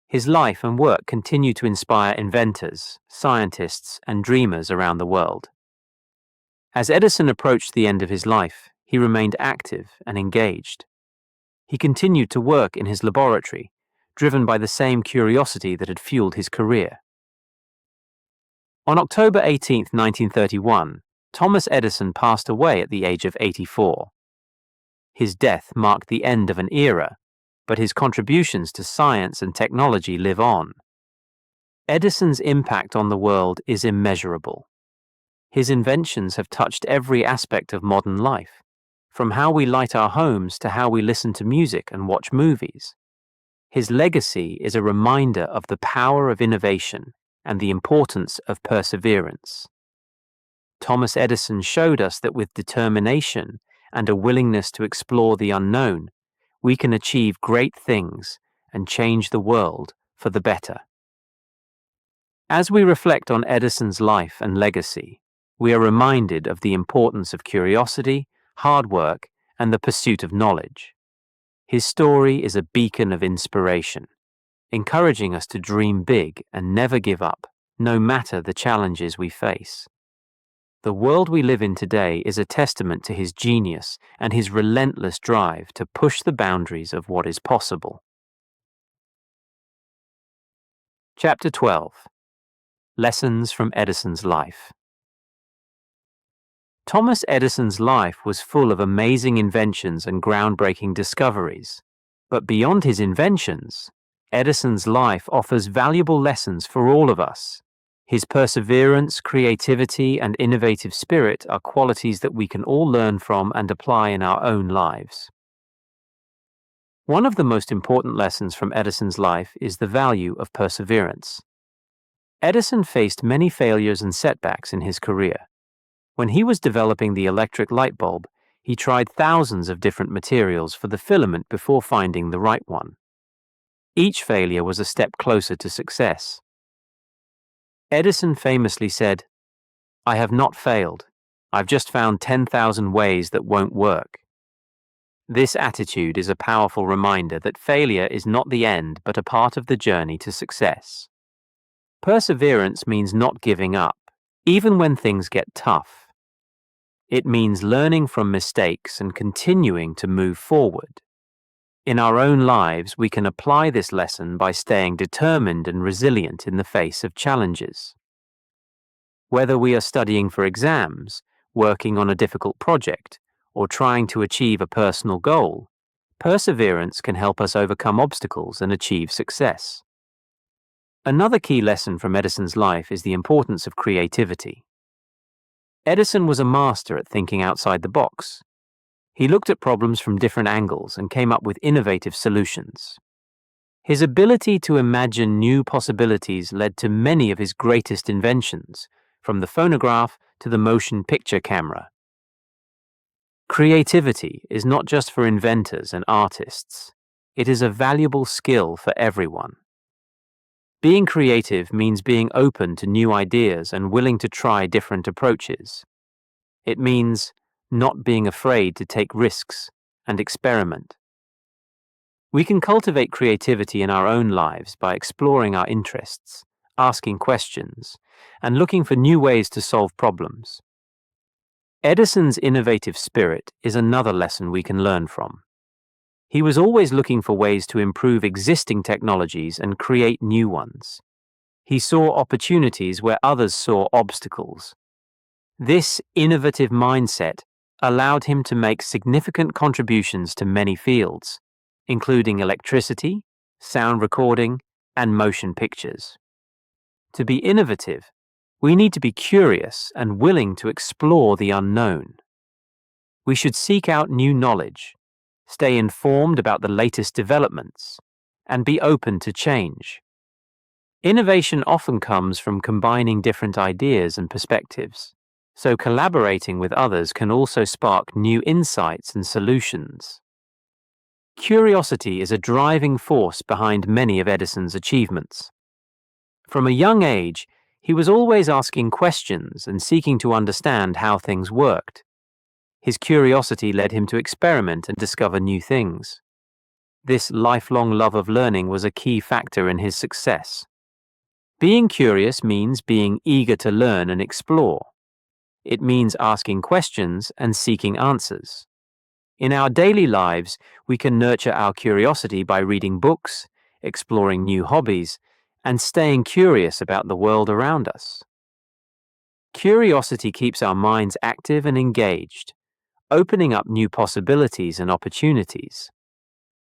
His life and work continue to inspire inventors, scientists, and dreamers around the world. As Edison approached the end of his life, he remained active and engaged. He continued to work in his laboratory, driven by the same curiosity that had fueled his career. On October 18, 1931, Thomas Edison passed away at the age of 84. His death marked the end of an era, but his contributions to science and technology live on. Edison's impact on the world is immeasurable. His inventions have touched every aspect of modern life, from how we light our homes to how we listen to music and watch movies. His legacy is a reminder of the power of innovation and the importance of perseverance. Thomas Edison showed us that with determination and a willingness to explore the unknown, we can achieve great things and change the world for the better. As we reflect on Edison's life and legacy, we are reminded of the importance of curiosity, hard work, and the pursuit of knowledge. His story is a beacon of inspiration, encouraging us to dream big and never give up, no matter the challenges we face. The world we live in today is a testament to his genius and his relentless drive to push the boundaries of what is possible. Chapter 12. Lessons from Edison's life. Thomas Edison's life was full of amazing inventions and groundbreaking discoveries. But beyond his inventions, Edison's life offers valuable lessons for all of us. His perseverance, creativity, and innovative spirit are qualities that we can all learn from and apply in our own lives. One of the most important lessons from Edison's life is the value of perseverance. Edison faced many failures and setbacks in his career. When he was developing the electric light bulb, he tried thousands of different materials for the filament before finding the right one. Each failure was a step closer to success. Edison famously said, "I have not failed. I've just found 10,000 ways that won't work." This attitude is a powerful reminder that failure is not the end but a part of the journey to success. Perseverance means not giving up, even when things get tough. It means learning from mistakes and continuing to move forward. In our own lives, we can apply this lesson by staying determined and resilient in the face of challenges. Whether we are studying for exams, working on a difficult project, or trying to achieve a personal goal, perseverance can help us overcome obstacles and achieve success. Another key lesson from Edison's life is the importance of creativity. Edison was a master at thinking outside the box. He looked at problems from different angles and came up with innovative solutions. His ability to imagine new possibilities led to many of his greatest inventions, from the phonograph to the motion picture camera. Creativity is not just for inventors and artists. It is a valuable skill for everyone. Being creative means being open to new ideas and willing to try different approaches. It means not being afraid to take risks and experiment. We can cultivate creativity in our own lives by exploring our interests, asking questions, and looking for new ways to solve problems. Edison's innovative spirit is another lesson we can learn from. He was always looking for ways to improve existing technologies and create new ones. He saw opportunities where others saw obstacles. This innovative mindset allowed him to make significant contributions to many fields, including electricity, sound recording, and motion pictures. To be innovative, we need to be curious and willing to explore the unknown. We should seek out new knowledge, stay informed about the latest developments, and be open to change. Innovation often comes from combining different ideas and perspectives, so collaborating with others can also spark new insights and solutions. Curiosity is a driving force behind many of Edison's achievements. From a young age, he was always asking questions and seeking to understand how things worked. His curiosity led him to experiment and discover new things. This lifelong love of learning was a key factor in his success. Being curious means being eager to learn and explore. It means asking questions and seeking answers. In our daily lives, we can nurture our curiosity by reading books, exploring new hobbies, and staying curious about the world around us. Curiosity keeps our minds active and engaged, opening up new possibilities and opportunities.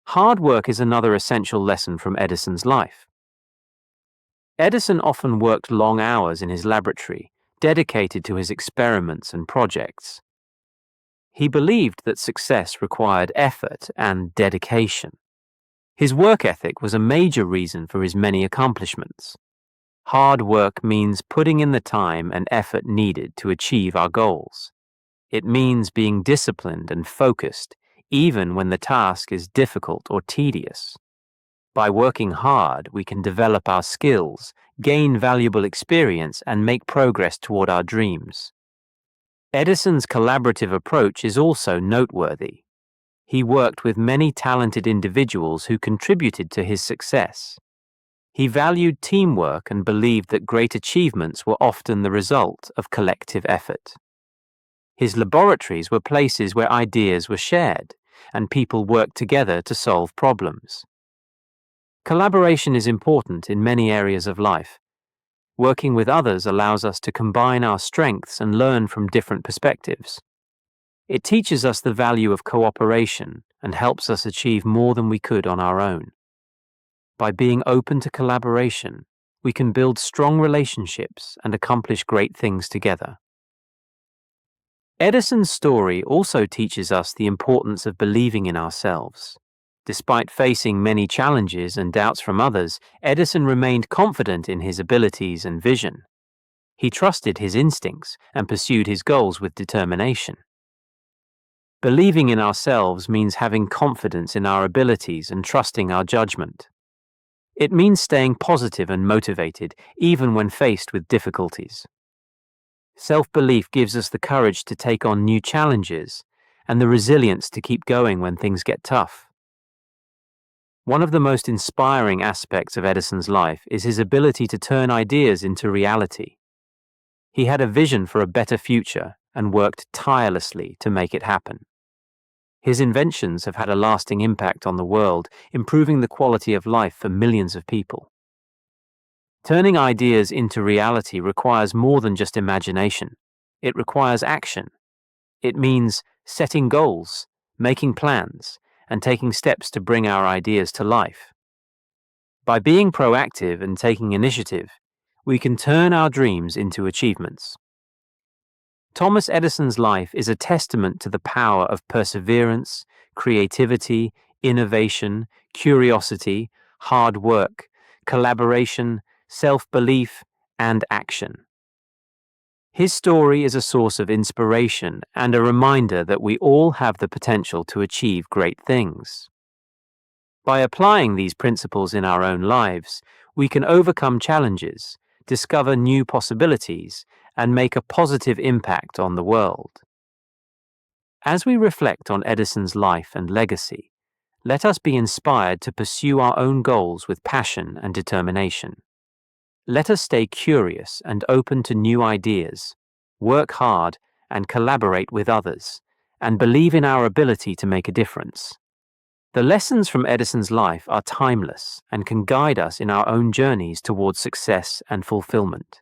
Hard work is another essential lesson from Edison's life. Edison often worked long hours in his laboratory, dedicated to his experiments and projects. He believed that success required effort and dedication. His work ethic was a major reason for his many accomplishments. Hard work means putting in the time and effort needed to achieve our goals. It means being disciplined and focused, even when the task is difficult or tedious. By working hard, we can develop our skills, gain valuable experience, and make progress toward our dreams. Edison's collaborative approach is also noteworthy. He worked with many talented individuals who contributed to his success. He valued teamwork and believed that great achievements were often the result of collective effort. His laboratories were places where ideas were shared, and people worked together to solve problems. Collaboration is important in many areas of life. Working with others allows us to combine our strengths and learn from different perspectives. It teaches us the value of cooperation and helps us achieve more than we could on our own. By being open to collaboration, we can build strong relationships and accomplish great things together. Edison's story also teaches us the importance of believing in ourselves. Despite facing many challenges and doubts from others, Edison remained confident in his abilities and vision. He trusted his instincts and pursued his goals with determination. Believing in ourselves means having confidence in our abilities and trusting our judgment. It means staying positive and motivated, even when faced with difficulties. Self-belief gives us the courage to take on new challenges and the resilience to keep going when things get tough. One of the most inspiring aspects of Edison's life is his ability to turn ideas into reality. He had a vision for a better future and worked tirelessly to make it happen. His inventions have had a lasting impact on the world, improving the quality of life for millions of people. Turning ideas into reality requires more than just imagination. It requires action. It means setting goals, making plans, and taking steps to bring our ideas to life. By being proactive and taking initiative, we can turn our dreams into achievements. Thomas Edison's life is a testament to the power of perseverance, creativity, innovation, curiosity, hard work, collaboration, self-belief, and action. His story is a source of inspiration and a reminder that we all have the potential to achieve great things. By applying these principles in our own lives, we can overcome challenges, discover new possibilities, and make a positive impact on the world. As we reflect on Edison's life and legacy, let us be inspired to pursue our own goals with passion and determination. Let us stay curious and open to new ideas, work hard and collaborate with others, and believe in our ability to make a difference. The lessons from Edison's life are timeless and can guide us in our own journeys towards success and fulfillment.